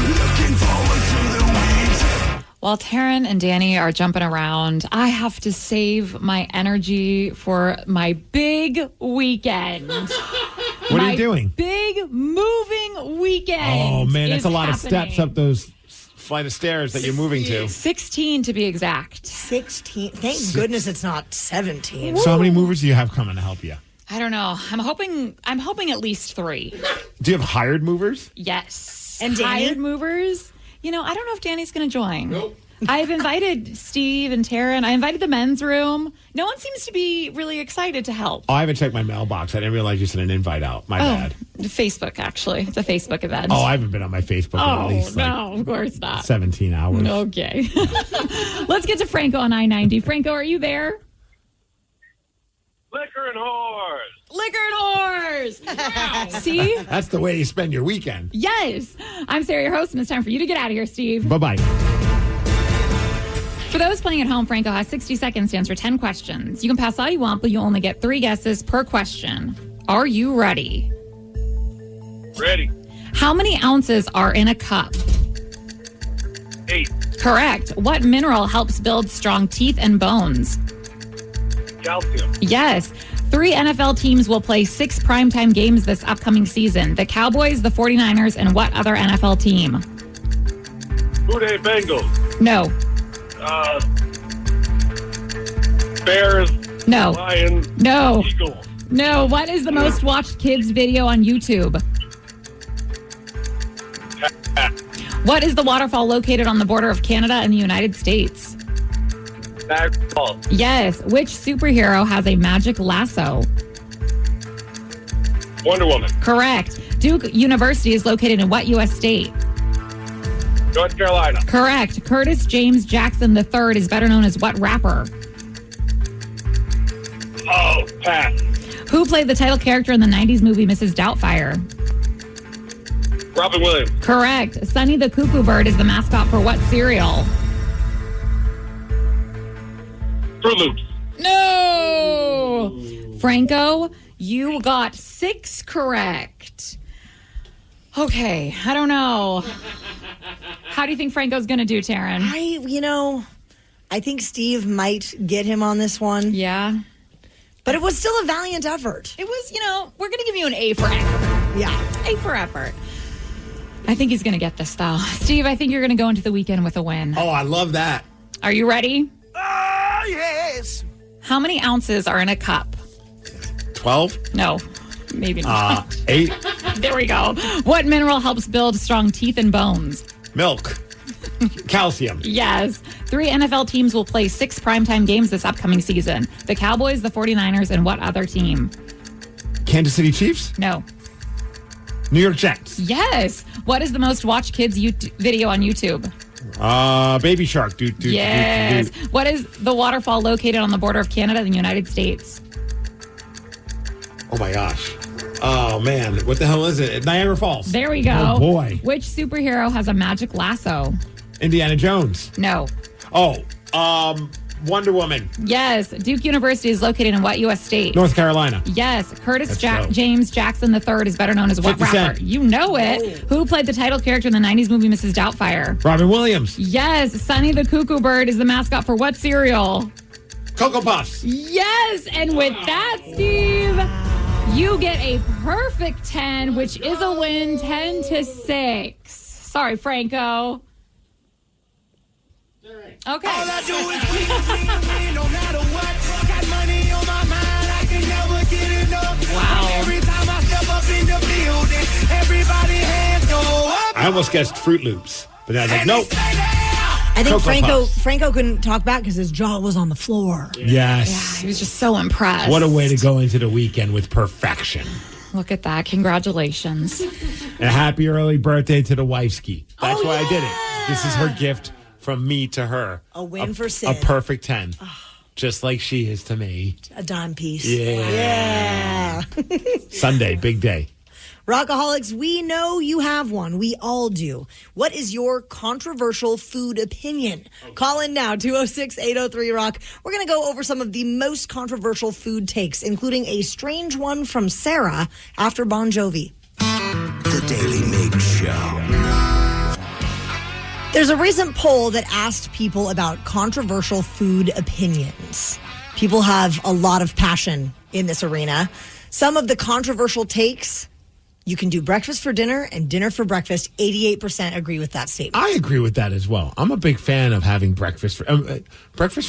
Looking forward to the weekend. While Taryn and Danny are jumping around, I have to save my energy for my big weekend. What are you doing? Big moving weekend. Oh, man, that's is a lot happening. of steps up those flight of stairs that you're moving to. 16 to be exact. 16. Thank goodness it's not 17. So how many movers do you have coming to help you? I don't know. I'm hoping at least 3. Do you have hired movers? Yes. And Danny? Hired movers. You know, I don't know if Danny's going to join. Nope. I've invited Steve and Taryn. I invited the men's room. No one seems to be really excited to help. Oh, I haven't checked my mailbox. I didn't realize you sent an invite out. My bad. Facebook, actually. It's a Facebook event. Oh, I haven't been on my Facebook in at least no, of course not. 17 hours. Okay. Let's get to Franco on I-90. Franco, are you there? Liquor and whores. Liquor and whores. Wow. See? That's the way you spend your weekend. Yes. I'm Sarah, your host, and it's time for you to get out of here, Steve. Bye-bye. For those playing at home, Franco has 60 seconds to answer 10 questions. You can pass all you want, but you only get 3 guesses per question. Are you ready? Ready. How many ounces are in a cup? 8. Correct. What mineral helps build strong teeth and bones? Calcium. Yes. 3 NFL teams will play 6 primetime games this upcoming season. The Cowboys, the 49ers, and what other NFL team? Blue Day Bengals. No. Bears. No. Lions. No. Eagles. No. What is the most watched kids video on YouTube? What is the waterfall located on the border of Canada and the United States? Niagara Falls. Yes. Which superhero has a magic lasso? Wonder Woman. Correct. Duke University is located in what U.S. state? North Carolina. Correct. Curtis James Jackson III is better known as what rapper? Oh, pass. Who played the title character in the 90s movie Mrs. Doubtfire? Robin Williams. Correct. Sonny the Cuckoo Bird is the mascot for what cereal? Fruit Loops. No! Franco, you got 6 correct. Okay, I don't know. How do you think Franco's going to do, Taryn? I think Steve might get him on this one. Yeah. But it was still a valiant effort. It was, we're going to give you an A for effort. Yeah. A for effort. I think he's going to get this, though. Steve, I think you're going to go into the weekend with a win. Oh, I love that. Are you ready? Ah, yes. How many ounces are in a cup? 12? No, maybe not. 8? There we go. What mineral helps build strong teeth and bones? Milk. Calcium. Yes. 3 NFL teams will play 6 primetime games this upcoming season. The Cowboys, the 49ers, and what other team? Kansas City Chiefs? No. New York Jets. Yes. What is the most watched kids video on YouTube? Baby Shark. Yes. What is the waterfall located on the border of Canada and the United States? Oh, my gosh. Oh, man. What the hell is it? Niagara Falls. There we go. Oh, boy. Which superhero has a magic lasso? Indiana Jones. No. Oh, Wonder Woman. Yes. Duke University is located in what U.S. state? North Carolina. Yes. Curtis Let's go. James Jackson III is better known as what 50 rapper? Cent. You know it. Who played the title character in the 90s movie Mrs. Doubtfire? Robin Williams. Yes. Sonny the Cuckoo Bird is the mascot for what cereal? Cocoa Puffs. Yes. And with that, Steve, you get a perfect 10, which is a win, 10-6. Sorry, Franco. Okay. All I do is win, no matter what. Got money on my mind, I can never get enough. Wow. Every time I step up in the building, everybody hands go up. I almost guessed Fruit Loops, but then I was like, nope. I think Cocoa Franco couldn't talk back because his jaw was on the floor. Yes. He was just so impressed. What a way to go into the weekend with perfection. Look at that. Congratulations. And a happy early birthday to the wifeski. That's why I did it. This is her gift from me to her. A win for Sid. A perfect 10. Just like she is to me. A dime piece. Yeah. Sunday, big day. Rockaholics, we know you have one. We all do. What is your controversial food opinion? Call in now, 206-803-ROCK. We're going to go over some of the most controversial food takes, including a strange one from Sarah after Bon Jovi. The Daily Migs Show. There's a recent poll that asked people about controversial food opinions. People have a lot of passion in this arena. Some of the controversial takes: you can do breakfast for dinner and dinner for breakfast. 88% agree with that statement. I agree with that as well. I'm a big fan of having breakfast for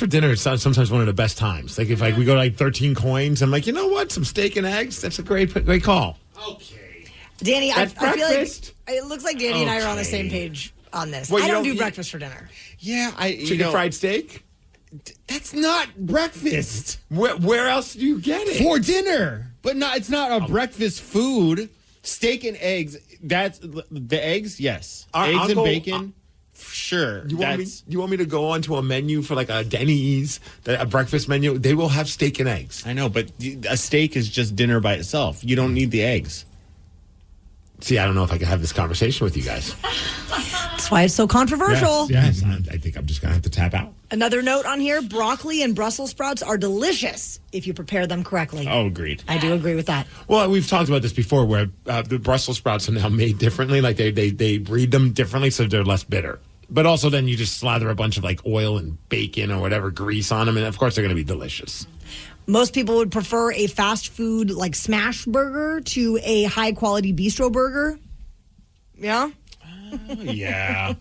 dinner is sometimes one of the best times. Like if we go to 13 coins, I'm like, you know what? Some steak and eggs. That's a great call. Danny, I feel like breakfast? it looks like Danny and I are on the same page on this. Well, I you don't don't do eat- breakfast for dinner. Yeah, Chicken fried steak? That's not breakfast. Where else do you get it? For dinner. But it's not a breakfast food. Steak and eggs. That's the eggs, yes. Eggs and bacon. Sure. You want me to go onto a menu for like a Denny's, a breakfast menu? They will have steak and eggs. I know, but a steak is just dinner by itself. You don't need the eggs. See, I don't know if I can have this conversation with you guys. That's why it's so controversial. Yes. I think I'm just going to have to tap out. Another note on here: broccoli and Brussels sprouts are delicious if you prepare them correctly. Oh, agreed. I do agree with that. Well, we've talked about this before, where the Brussels sprouts are now made differently. Like they breed them differently, so they're less bitter. But also, then you just slather a bunch of like oil and bacon or whatever grease on them, and of course, they're going to be delicious. Most people would prefer a fast food like smash burger to a high quality bistro burger. Yeah? Yeah.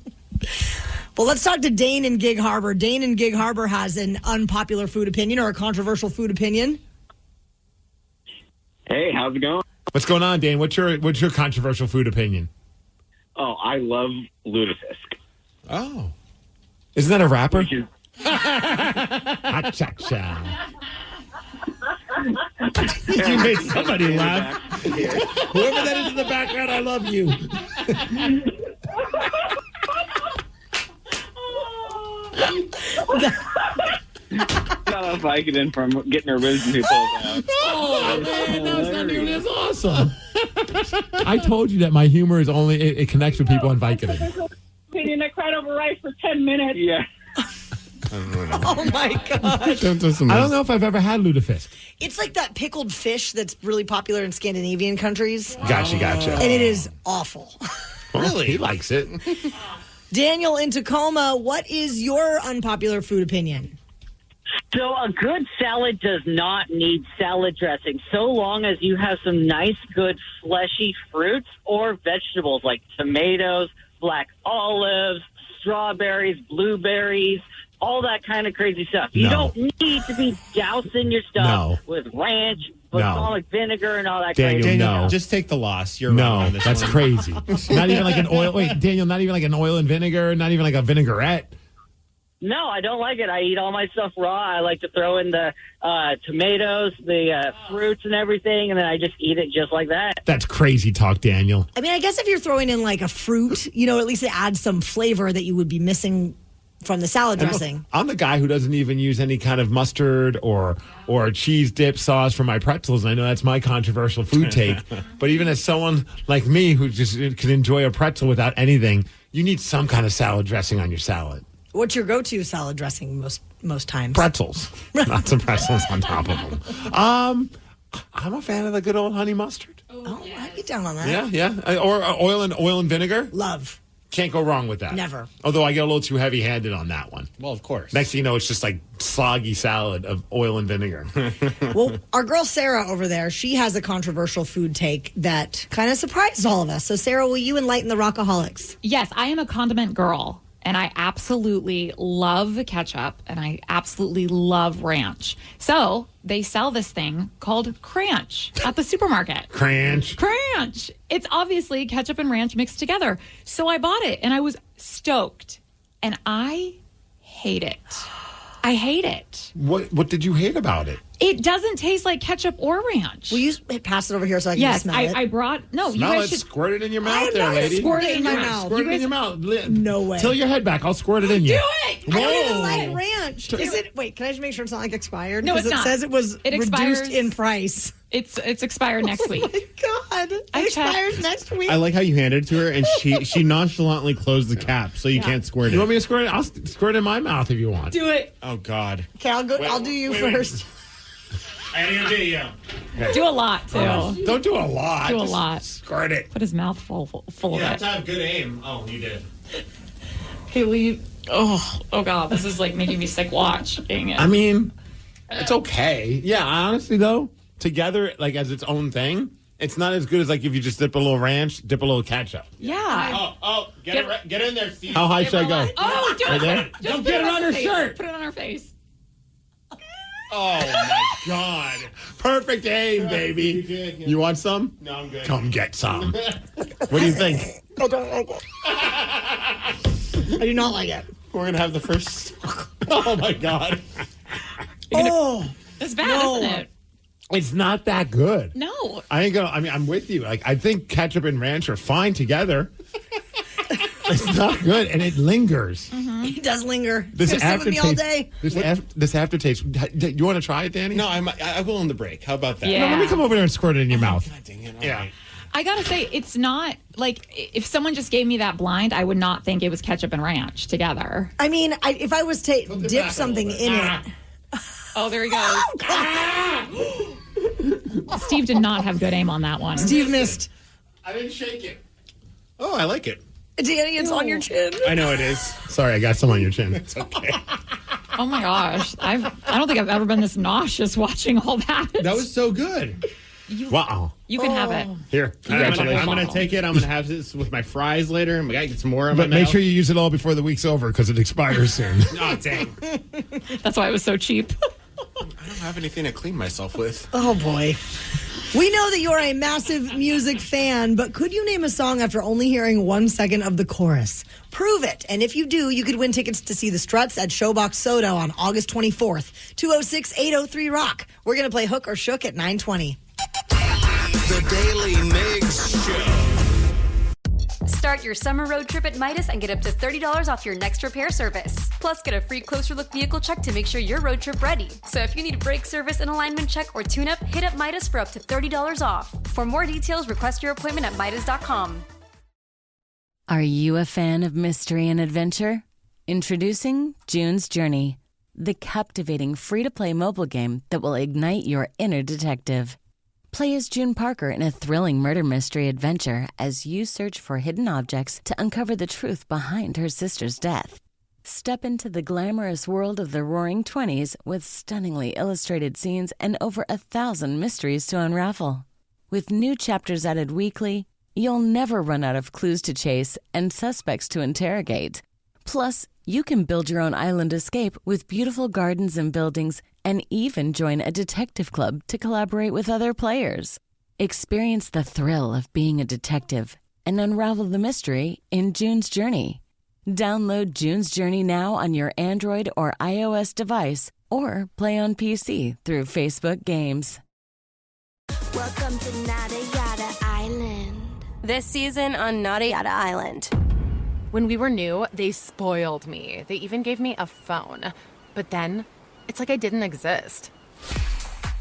Well, let's talk to Dane in Gig Harbor. Dane in Gig Harbor has an unpopular food opinion or a controversial food opinion. Hey, how's it going? What's going on, Dane? What's your controversial food opinion? Oh, I love lutefisk. Oh. Isn't that a rapper? You made somebody laugh. Whoever that is in the background, I love you. Not Vicodin from getting her wisdom tooth pulled out. Oh, man, that's not nearly as awesome. I told you that my humor is only, it connects with people on Vicodin. Opinion, I cried over rice for 10 minutes. Yeah. Oh my God. I don't know if I've ever had lutefisk. It's like that pickled fish that's really popular in Scandinavian countries. Gotcha. And it is awful. Really? He likes it. Daniel in Tacoma, what is your unpopular food opinion? So a good salad does not need salad dressing, so long as you have some nice, good, fleshy fruits or vegetables like tomatoes, black olives, strawberries, blueberries, all that kind of crazy stuff. You don't need to be dousing your stuff with ranch, balsamic vinegar, and all that crazy Daniel, stuff. just take the loss. You're wrong on this that's one. crazy. Not even like an oil. Wait, Daniel, not even like an oil and vinegar, not even like a vinaigrette. No, I don't like it. I eat all my stuff raw. I like to throw in the tomatoes, the fruits and everything, and then I just eat it just like that. That's crazy talk, Daniel. I mean, I guess if you're throwing in like a fruit, at least it adds some flavor that you would be missing from the salad dressing. I'm the guy who doesn't even use any kind of mustard or cheese dip sauce for my pretzels. And I know that's my controversial food take. But even as someone like me who just can enjoy a pretzel without anything, you need some kind of salad dressing on your salad. What's your go-to salad dressing most times? Pretzels. Not some pretzels on top of them. I'm a fan of the good old honey mustard. Oh, I'd get down on that. Yeah. Or oil and vinegar. Love. Can't go wrong with that. Never. Although I get a little too heavy-handed on that one. Well, of course. Next thing you know, it's just like soggy salad of oil and vinegar. Well, our girl Sarah over there, she has a controversial food take that kind of surprised all of us. So, Sarah, will you enlighten the Rockaholics? Yes, I am a condiment girl. And I absolutely love ketchup, and I absolutely love ranch. So they sell this thing called Cranch at the supermarket. Cranch. It's obviously ketchup and ranch mixed together. So I bought it, and I was stoked. And I hate it. I hate it. What did you hate about it? It doesn't taste like ketchup or ranch. Will you pass it over here so I can smell it? I brought... No, smell you guys it, should... squirt it in your mouth there, lady. Squirt it in my mouth. Squirt it in your mouth. No way. Tilt your head back. I'll squirt it in you. Do it! I don't even like ranch. Is it? Wait, can I just make sure it's not like expired? No, it's not. Because it says it was reduced in price. It's expired next week. Oh my God. It expires next week. I like how you handed it to her, and she nonchalantly closed the cap so you can't squirt it. You want me to squirt it? I'll squirt it in my mouth if you want. Do it. Oh, God. Okay, I'll do you first. Do a lot, too. Don't do a lot. Do a Just lot. Squirt it. Put his mouth full of it. have good aim. Oh, you did. Okay, will you... Oh, God, this is like making me sick watching it. I mean, it's okay. Yeah, honestly, though, together, like as its own thing, it's not as good as like if you just dip a little ranch, dip a little ketchup. Yeah. Get in there, Steve. How high should I go? Oh, do Right it. there? Just Don't put get it on her face. shirt. Put it on her face. Oh, my God. Perfect aim, baby. You want some? No, I'm good. Come get some. What do you think? I don't like it. I do not like it. We're going to have the first... Oh, my God. It's bad, isn't it? It's not that good. No. I'm with you. Like, I think ketchup and ranch are fine together. It's not good, and it lingers. It does linger. This It's gonna sit with me all day. This aftertaste. You want to try it, Danny? No, I will on the break. How about that? Yeah. No, let me come over there and squirt it in your mouth. God dang it. Yeah. Right. I gotta say, it's not like if someone just gave me that blind, I would not think it was ketchup and ranch together. I mean, if I was to dip something in it. Oh, there he goes. Steve did not have good aim on that one. Steve missed. I didn't shake it. Oh, I like it. Danny, it's on your chin. I know it is. Sorry, I got some on your chin. It's okay. Oh my gosh. I don't think I've ever been this nauseous watching all that. That was so good. Wow. You can have it. Here, I'm going to take it. I'm going to have this with my fries later. I'm going to get some more in my but mouth. make sure you use it all before the week's over because it expires soon. Oh, dang. That's why it was so cheap. I don't have anything to clean myself with. Oh, boy. We know that you're a massive music fan, but could you name a song after only hearing 1 second of the chorus? Prove it. And if you do, you could win tickets to see the Struts at Showbox Soda on August 24th. 206-803-ROCK. We're going to play Hook or Shook at 9:20. The Daly Migs Show. Start your summer road trip at Midas and get up to $30 off your next repair service. Plus, get a free closer look vehicle check to make sure your road trip ready. So if you need a brake service, an alignment check, or tune-up, hit up Midas for up to $30 off. For more details, request your appointment at Midas.com. Are you a fan of mystery and adventure? Introducing June's Journey, the captivating free-to-play mobile game that will ignite your inner detective. Play as June Parker in a thrilling murder mystery adventure as you search for hidden objects to uncover the truth behind her sister's death. Step into the glamorous world of the Roaring '20s with stunningly illustrated scenes and over 1,000 mysteries to unravel. With new chapters added weekly, you'll never run out of clues to chase and suspects to interrogate. Plus, you can build your own island escape with beautiful gardens and buildings and even join a detective club to collaborate with other players. Experience the thrill of being a detective and unravel the mystery in June's Journey. Download June's Journey now on your Android or iOS device or play on PC through Facebook Games. Welcome to Nada Yada Island. This season on Nada Yada Island. When we were new, they spoiled me. They even gave me a phone. But then, it's like I didn't exist.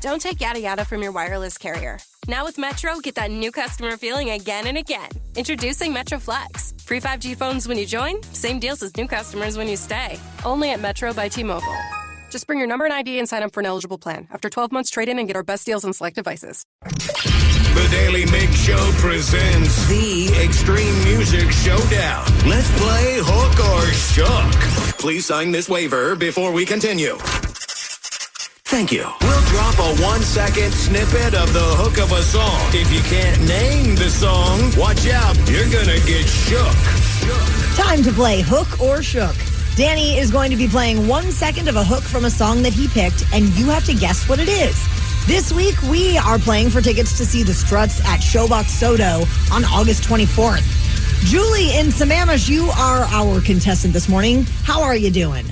Don't take yada yada from your wireless carrier. Now with Metro, get that new customer feeling again and again. Introducing Metro Flex. Free 5G phones when you join, same deals as new customers when you stay. Only at Metro by T-Mobile. Just bring your number and ID and sign up for an eligible plan. After 12 months, trade in and get our best deals on select devices. The Daily Migs Show presents the Extreme Music Showdown. Let's play Hook or Shook. Please sign this waiver before we continue. Thank you. We'll drop a 1-second snippet of the hook of a song. If you can't name the song, watch out. You're gonna get shook. Time to play Hook or Shook. Danny is going to be playing 1 second of a hook from a song that he picked, and you have to guess what it is. This week, we are playing for tickets to see the Struts at Showbox Soto on August 24th. Julie in Sammamish, you are our contestant this morning. How are you doing?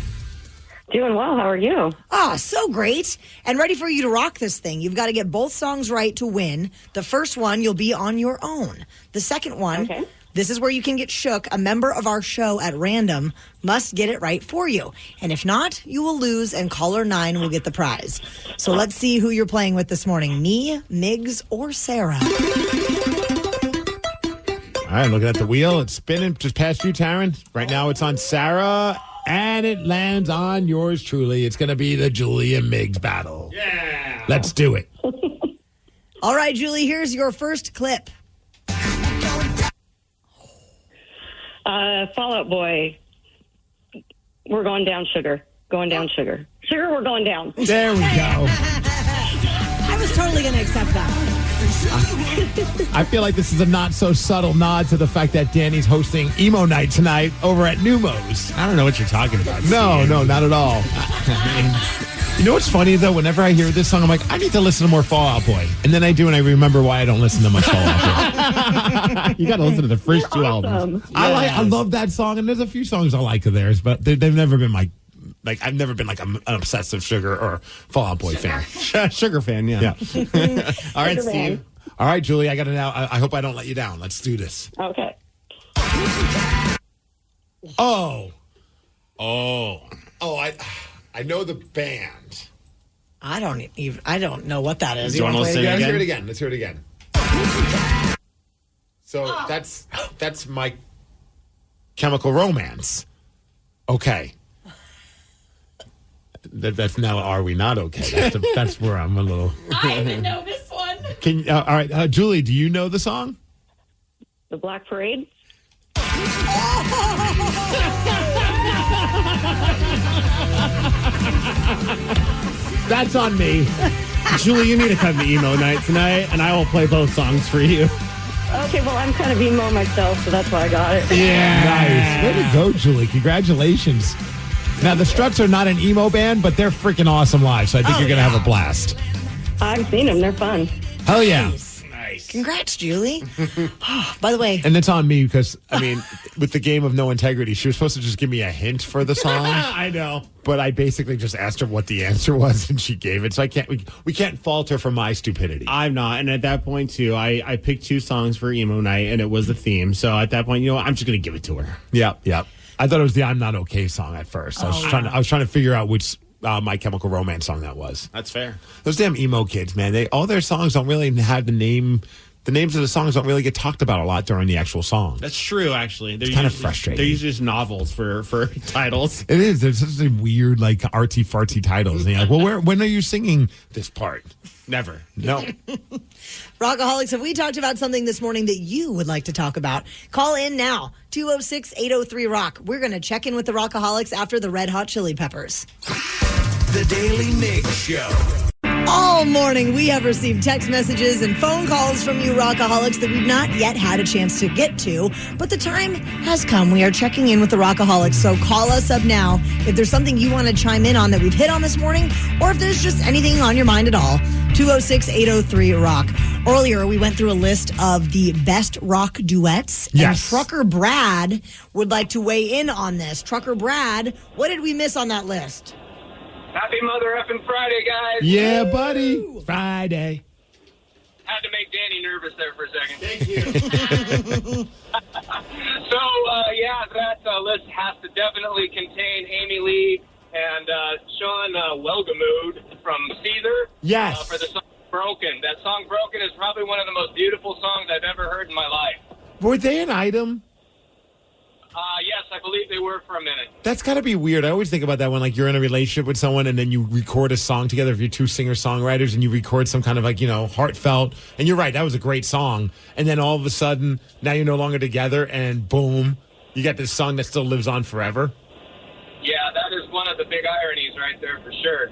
Doing well. How are you? Oh, so great. And ready for you to rock this thing. You've got to get both songs right to win. The first one, you'll be on your own. The second one, this is where you can get shook. A member of our show at random must get it right for you. And if not, you will lose and caller 9 will get the prize. So let's see who you're playing with this morning. Me, Migs, or Sarah? All right, looking at the wheel. It's spinning just past you, Taryn. Right now it's on Sarah, and it lands on yours truly. It's going to be the Julie and Migs battle. Yeah. Let's do it. All right, Julie, here's your first clip. Fall Out Boy. We're going down, sugar. Going down, sugar. Sugar, we're going down. There we go. I was totally going to accept that. I feel like this is a not-so-subtle nod to the fact that Danny's hosting Emo Night tonight over at Numos. I don't know what you're talking about. No, not at all. You know what's funny, though? Whenever I hear this song, I'm like, I need to listen to more Fall Out Boy. And then I do, and I remember why I don't listen to much Fall Out Boy. You got to listen to the first two albums. Yes. I love that song, and there's a few songs I like of theirs, but they've never been I've never been like an obsessive Sugar or Fall Out Boy fan. Sugar fan, yeah. All right, Steve. All right, Julie, I got to now. I hope I don't let you down. Let's do this. Okay. Oh, I know the band. I don't know what that is. Do you want to listen Let's again? hear it again. Let's hear it again. So that's My Chemical Romance. Okay. That's now. Are we not okay? That's where I'm a little. I didn't know this one. All right, Julie, do you know the song? The Black Parade. That's on me. Julie, you need to come to Emo Night tonight, and I will play both songs for you. Okay, well, I'm kind of emo myself, so that's why I got it. Yeah. Nice. Way to go, Julie. Congratulations. Now, the Struts are not an emo band, but they're freaking awesome live, so I think you're going to have a blast. I've seen them. They're fun. Hell yeah. Nice. Congrats, Julie. By the way. And it's on me because, with the game of no integrity, she was supposed to just give me a hint for the song. I know. But I basically just asked her what the answer was, and she gave it. So we can't fault her for my stupidity. I'm not. And at that point, too, I picked 2 songs for Emo Night, and it was the theme. So at that point, you know what? I'm just going to give it to her. Yep. I thought it was the I'm Not Okay song at first. I was trying to figure out which My Chemical Romance song that was. That's fair. Those damn emo kids, man. All their songs don't really have the names of the songs don't really get talked about a lot during the actual song. That's true, actually. It's kind of frustrating. They're usually just novels for titles. It is. There's such a weird, arty-farty titles. And you're like, well, when are you singing this part? Never. No. Rockaholics, have we talked about something this morning that you would like to talk about? Call in now, 206-803-ROCK. We're going to check in with the Rockaholics after the Red Hot Chili Peppers. The Daily Migs Show. All morning, we have received text messages and phone calls from you Rockaholics that we've not yet had a chance to get to, but the time has come. We are checking in with the Rockaholics, so call us up now if there's something you want to chime in on that we've hit on this morning, or if there's just anything on your mind at all. 206-803-ROCK. Earlier, we went through a list of the best rock duets, and Trucker Brad would like to weigh in on this. Trucker Brad, what did we miss on that list? Happy Mother Effing Friday, guys. Yeah, buddy. Friday. Had to make Danny nervous there for a second. Thank you. So, that list has to definitely contain Amy Lee and Sean Welgemood from Seether. Yes. For the song Broken. That song Broken is probably one of the most beautiful songs I've ever heard in my life. Were they an item? Yes, I believe they were for a minute. That's got to be weird. I always think about that when, like, you're in a relationship with someone and then you record a song together if you're two singer-songwriters and you record some kind of, like, heartfelt. And you're right, that was a great song. And then all of a sudden, now you're no longer together and boom, you got this song that still lives on forever. Yeah, that is one of the big ironies right there for sure.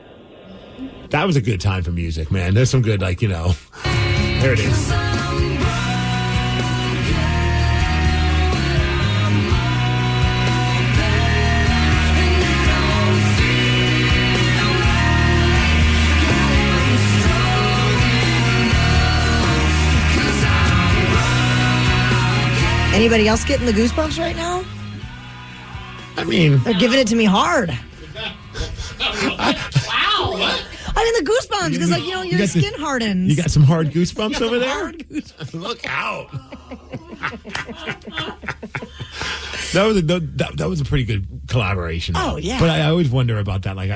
That was a good time for music, man. There's some good, there it is. Anybody else getting the goosebumps right now? I mean, they're giving it to me hard. Wow. I mean, the goosebumps, because, your skin hardens. You got some hard goosebumps over there? Hard goosebumps. Look out. That was a pretty good collaboration. Oh, yeah. But I always wonder about that. Like,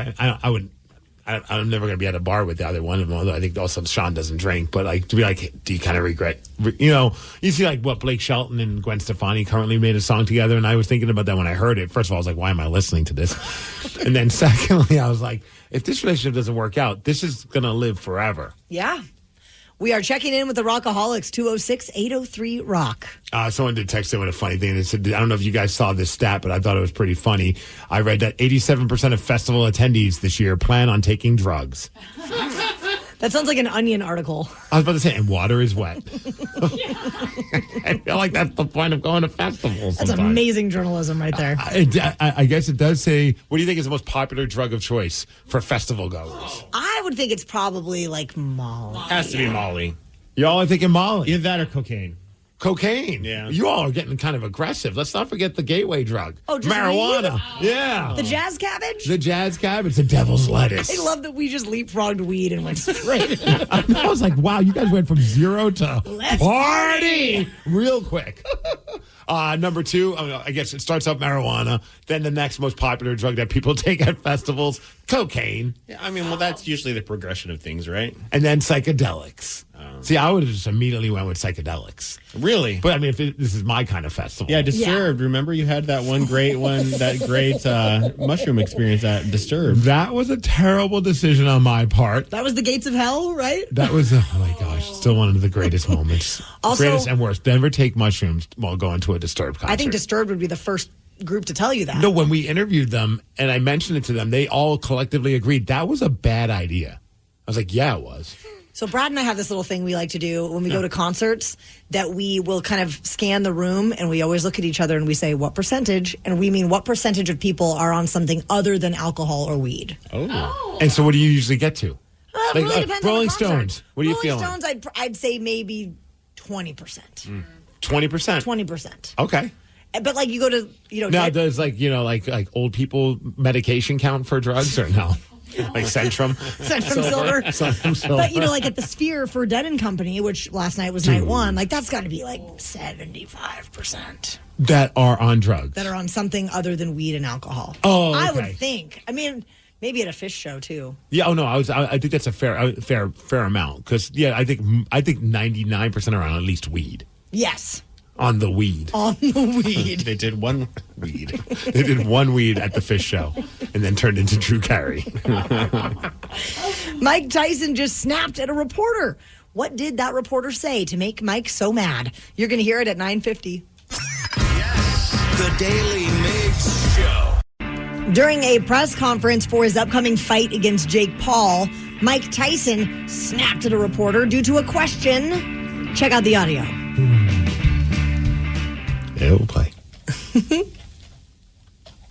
I'm never going to be at a bar with the other one of them, although I think also Sean doesn't drink. But, to be like, do you kind of regret? You see, what Blake Shelton and Gwen Stefani currently made a song together, and I was thinking about that when I heard it. First of all, I was like, why am I listening to this? And then secondly, I was like, if this relationship doesn't work out, this is going to live forever. Yeah. We are checking in with the Rockaholics, 206-803-ROCK. Someone did text in with a funny thing. They said, I don't know if you guys saw this stat, but I thought it was pretty funny. I read that 87% of festival attendees this year plan on taking drugs. That sounds like an Onion article. I was about to say, and water is wet. I feel like that's the point of going to festivals. That's amazing journalism right there. I guess it does say, what do you think is the most popular drug of choice for festival goers? I would think it's probably like Molly. Has to be Molly. Y'all are thinking Molly. Either that or cocaine. Cocaine? Yeah. You all are getting kind of aggressive. Let's not forget the gateway drug. Oh, just marijuana. Weed? Yeah. The jazz cabbage? The jazz cabbage. The devil's lettuce. I love that we just leapfrogged weed and went straight. I was like, wow, you guys went from zero to Let's party real quick. Number two, I guess it starts out marijuana. Then the next most popular drug that people take at festivals, cocaine. Yeah, that's usually the progression of things, right? And then psychedelics. See, I would have just immediately went with psychedelics. Really? But this is my kind of festival. Yeah, Disturbed. Yeah. Remember you had that one great mushroom experience at Disturbed. That was a terrible decision on my part. That was the gates of hell, right? That was, oh my gosh, still one of the greatest moments. Also, greatest and worst. Never take mushrooms while going to a Disturbed concert. I think Disturbed would be the first group to tell you that. No, when we interviewed them and I mentioned it to them, they all collectively agreed that was a bad idea. I was like, yeah, it was. So Brad and I have this little thing we like to do when we go to concerts that we will kind of scan the room and we always look at each other and we say, what percentage? And we mean what percentage of people are on something other than alcohol or weed. Oh. And so what do you usually get to? It really depends on Rolling the concert. Stones. What are you feeling? Rolling Stones, I'd say maybe 20%. 20%? 20%. Okay. But you go to, now does like old people medication count for drugs or no? Like Centrum? Centrum Silver. Centrum Silver. But, at the Sphere for Dead and Company, which last night was night one, that's got to be 75%. That are on drugs. That are on something other than weed and alcohol. Oh, okay. I would think. Maybe at a fish show, too. Yeah, I think that's a fair amount. Because, I think 99% are on at least weed. Yes. On the weed. On the weed. They did one weed. They did one weed at the fish show and then turned into Drew Carey. Mike Tyson just snapped at a reporter. What did that reporter say to make Mike so mad? You're going to hear it at 9:50. Yes, the Daly Migs Show. During a press conference for his upcoming fight against Jake Paul, Mike Tyson snapped at a reporter due to a question. Check out the audio. Yeah, we'll play.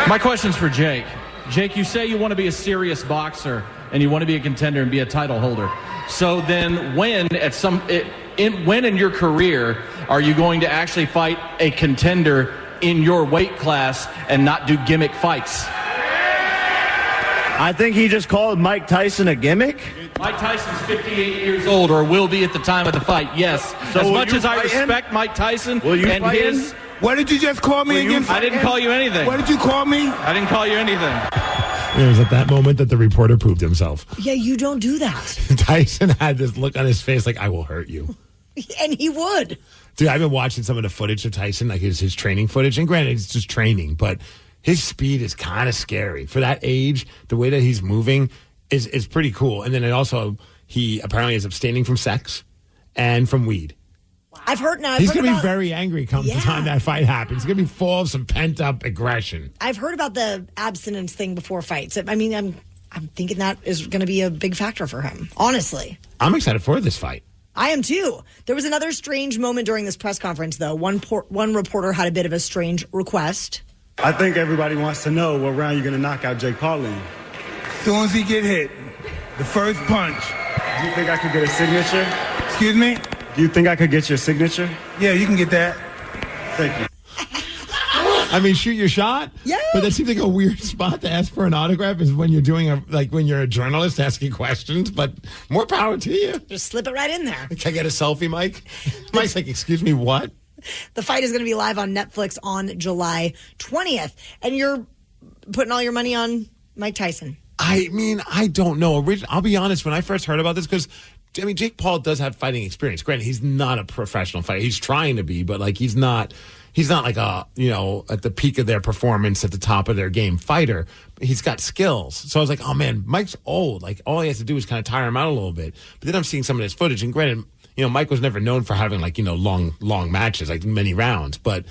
My question's for Jake. Jake, you say you want to be a serious boxer and you want to be a contender and be a title holder. So then when in your career are you going to actually fight a contender in your weight class and not do gimmick fights? I think he just called Mike Tyson a gimmick. Mike Tyson's 58 years old, or will be at the time of the fight, yes. So as much as I fight respect Mike Tyson and his... What did you just call me again? I didn't call you anything. What did you call me? I didn't call you anything. It was at that moment that the reporter proved himself. Yeah, you don't do that. Tyson had this look on his face like, I will hurt you. And he would. Dude, I've been watching some of the footage of Tyson, like his training footage. And granted, it's just training, but his speed is kind of scary. For that age, the way that he's moving is pretty cool. And then he apparently is abstaining from sex and from weed. I've heard now. He's going to be very angry come the time that fight happens. He's going to be full of some pent-up aggression. I've heard about the abstinence thing before fights. I mean, I'm thinking that is going to be a big factor for him, honestly. I'm excited for this fight. I am too. There was another strange moment during this press conference, though. One reporter had a bit of a strange request. I think everybody wants to know what round you're going to knock out Jake Paul in. As soon as he get hit, the first punch. Do you think I could get a signature? Excuse me? Do you think I could get your signature? Yeah, you can get that. Thank you. I mean, shoot your shot. Yeah. But that seems like a weird spot to ask for an autograph is when you're doing when you're a journalist asking questions. But more power to you. Just slip it right in there. Can I get a selfie, Mike? Mike's like, excuse me, what? The fight is going to be live on Netflix on July 20th. And you're putting all your money on Mike Tyson. I mean, I don't know. I'll be honest. When I first heard about this, because Jake Paul does have fighting experience. Granted, he's not a professional fighter. He's trying to be, but he's not like a, at the peak of their performance, at the top of their game fighter. He's got skills. So I was like, oh man, Mike's old. Like all he has to do is kind of tire him out a little bit. But then I'm seeing some of this footage, and granted, Mike was never known for having long matches, like many rounds. But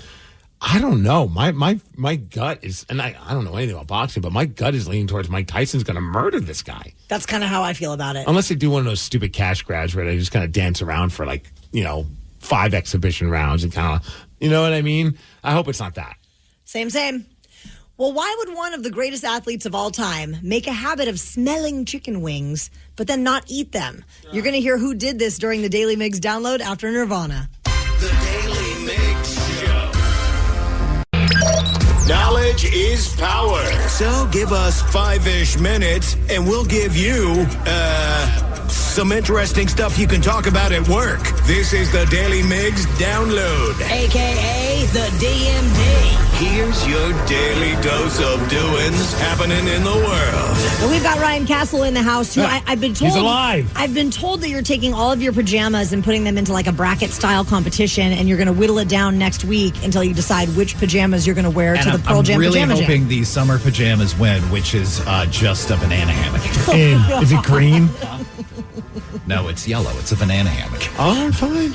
I don't know. My gut is, and I don't know anything about boxing, but my gut is leaning towards Mike Tyson's going to murder this guy. That's kind of how I feel about it. Unless they do one of those stupid cash grabs where they just kind of dance around for 5 exhibition rounds and kind of, you know what I mean? I hope it's not that. Same. Well, why would one of the greatest athletes of all time make a habit of smelling chicken wings, but then not eat them? You're going to hear who did this during the Daily Migs download after Nirvana. The Daily Migs Show. Knowledge is power. So give us 5-ish minutes, and we'll give you, some interesting stuff you can talk about at work. This is the Daily Migs Download. A.K.A. the DMD. Here's your daily dose of doings happening in the world. And we've got Ryan Castle in the house, who I've been told... He's alive. I've been told that you're taking all of your pajamas and putting them into like a bracket-style competition, and you're going to whittle it down next week until you decide which pajamas you're going to wear to the Pearl Jam really Pajama hoping Jam. the summer pajamas win, which is just a banana hammock. And is it green? No, it's yellow. It's a banana hammock. Oh, fine.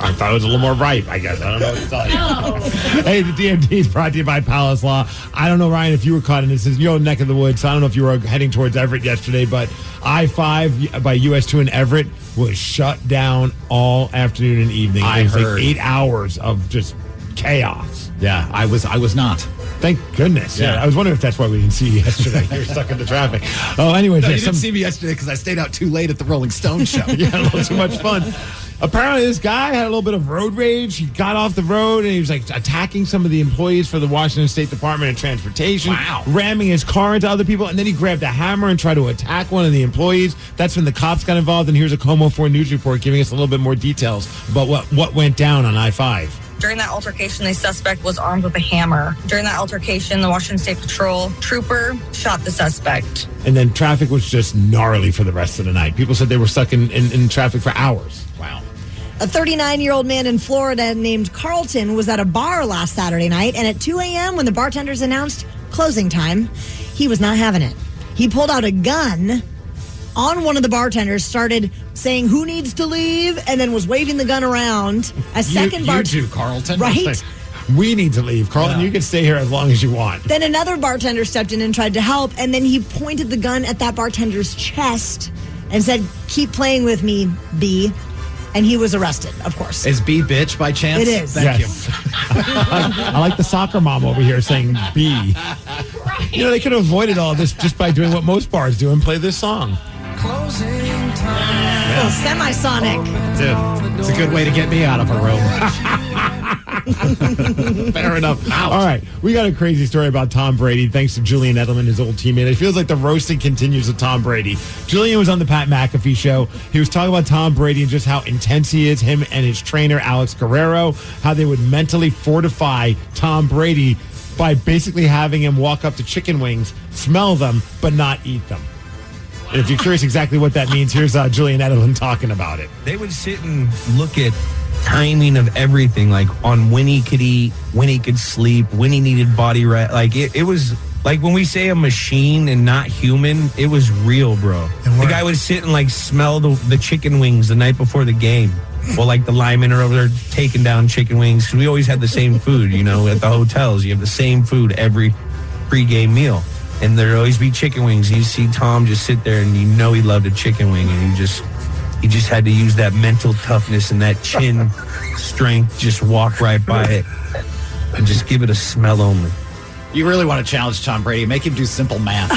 I thought it was a little more ripe, I guess. I don't know what to tell you. Hey, the DMD is brought to you by Palace Law. I don't know, Ryan, if you were caught in this. This is your neck of the woods, so I don't know if you were heading towards Everett yesterday, but I-5 by US 2 in Everett was shut down all afternoon and evening. I it was heard. like 8 hours of just chaos. Yeah, I was not. Thank goodness. Yeah. I was wondering if that's why we didn't see you yesterday. You were stuck in the traffic. Oh, anyway. No, you didn't see me yesterday because I stayed out too late at the Rolling Stone show. Yeah, a little too much fun. Apparently, this guy had a little bit of road rage. He got off the road and he was attacking some of the employees for the Washington State Department of Transportation. Wow. Ramming his car into other people. And then he grabbed a hammer and tried to attack one of the employees. That's when the cops got involved. And here's a Como 4 News report giving us a little bit more details about what went down on I-5. During that altercation, the suspect was armed with a hammer. During that altercation, the Washington State Patrol trooper shot the suspect. And then traffic was just gnarly for the rest of the night. People said they were stuck in traffic for hours. Wow. A 39-year-old man in Florida named Carlton was at a bar last Saturday night, and at 2 a.m. when the bartenders announced closing time, he was not having it. He pulled out a gun on one of the bartenders, started saying who needs to leave, and then was waving the gun around. A second bartender. You too, Carlton. Right? We need to leave. Carlton, you can stay here as long as you want. Then another bartender stepped in and tried to help, and then he pointed the gun at that bartender's chest and said, "Keep playing with me, B." And he was arrested, of course. Is B bitch by chance? It is. Thank you. I like the soccer mom over here saying B. You know, they could have avoided all this just by doing what most bars do and play this song. Closing time. Oh, semisonic. Dude, it's a good way to get me out of a room. Fair enough. All right. We got a crazy story about Tom Brady, thanks to Julian Edelman, his old teammate. It feels like the roasting continues with Tom Brady. Julian was on the Pat McAfee show. He was talking about Tom Brady and just how intense he is, him and his trainer, Alex Guerrero, how they would mentally fortify Tom Brady by basically having him walk up to chicken wings, smell them, but not eat them. And if you're curious exactly what that means, here's Julian Edelman talking about it. They would sit and look at timing of everything, like on when he could eat, when he could sleep, when he needed body rest. Like it was like when we say a machine and not human, it was real, bro. The guy would sit and like smell the chicken wings the night before the game. Well, like the linemen are over there taking down chicken wings because we always had the same food, you know, at the hotels. You have the same food every pregame meal. And there'd always be chicken wings. You see Tom just sit there and you know he loved a chicken wing, and he just had to use that mental toughness and that chin strength, just walk right by it and just give it a smell only. You really want to challenge Tom Brady. Make him do simple math.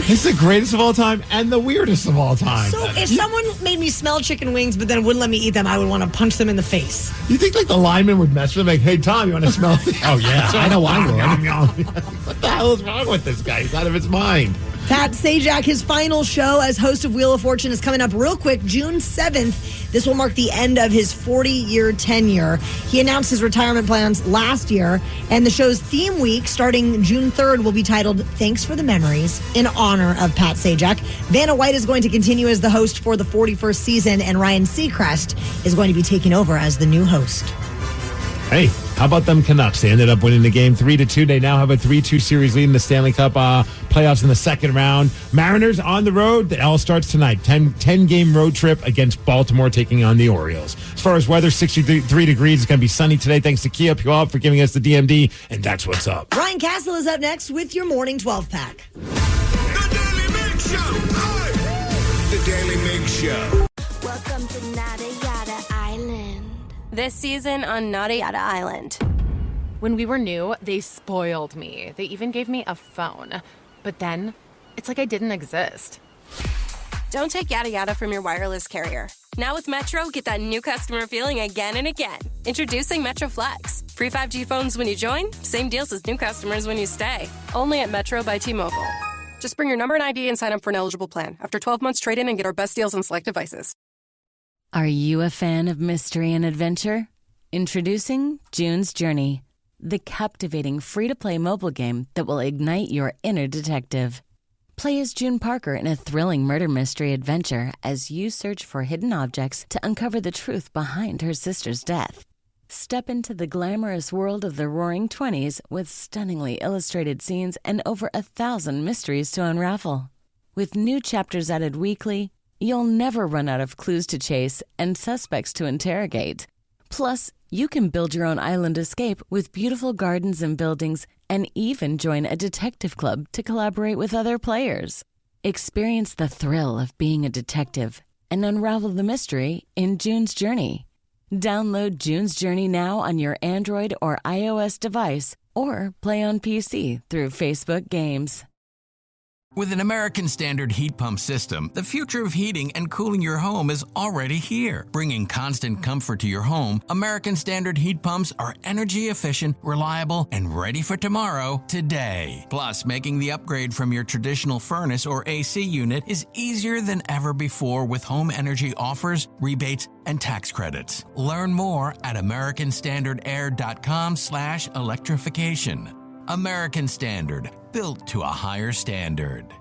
He's the greatest of all time and the weirdest of all time. So if someone made me smell chicken wings but then wouldn't let me eat them, I would want to punch them in the face. You think like the lineman would mess with him? Like, hey, Tom, you want to smell? Oh, yeah. I know I would. What the hell is wrong with this guy? He's out of his mind. Pat Sajak, his final show as host of Wheel of Fortune is coming up real quick, June 7th. This will mark the end of his 40-year tenure. He announced his retirement plans last year, and the show's theme week, starting June 3rd, will be titled Thanks for the Memories, in honor of Pat Sajak. Vanna White is going to continue as the host for the 41st season, and Ryan Seacrest is going to be taking over as the new host. Hey, how about them Canucks? They ended up winning the game 3-2. They now have a 3-2 series lead in the Stanley Cup playoffs in the second round. Mariners on the road. It all starts tonight. 10-game road trip against Baltimore, taking on the Orioles. As far as weather, 63 degrees. It's going to be sunny today. Thanks to Kia Puyallup for giving us the DMD, and that's what's up. Ryan Castle is up next with your morning 12-pack. The Daily Migs Show. The Daily Migs Show. Welcome to Nada Yada Island. This season on Nada Yada Island. When we were new, they spoiled me. They even gave me a phone. But then, it's like I didn't exist. Don't take yada yada from your wireless carrier. Now with Metro, get that new customer feeling again and again. Introducing Metro Flex. Free 5G phones when you join, same deals as new customers when you stay. Only at Metro by T-Mobile. Just bring your number and ID and sign up for an eligible plan. After 12 months, trade in and get our best deals on select devices. Are you a fan of mystery and adventure? Introducing June's Journey, the captivating free-to-play mobile game that will ignite your inner detective. Play as June Parker in a thrilling murder mystery adventure as you search for hidden objects to uncover the truth behind her sister's death. Step into the glamorous world of the Roaring '20s with stunningly illustrated scenes and over 1,000 mysteries to unravel. With new chapters added weekly, you'll never run out of clues to chase and suspects to interrogate. Plus, you can build your own island escape with beautiful gardens and buildings, and even join a detective club to collaborate with other players. Experience the thrill of being a detective and unravel the mystery in June's Journey. Download June's Journey now on your Android or iOS device, or play on PC through Facebook Games. With an American Standard heat pump system, the future of heating and cooling your home is already here. Bringing constant comfort to your home, American Standard heat pumps are energy efficient, reliable, and ready for tomorrow, today. Plus, making the upgrade from your traditional furnace or AC unit is easier than ever before with home energy offers, rebates, and tax credits. Learn more at AmericanStandardAir.com/electrification. American Standard, built to a higher standard.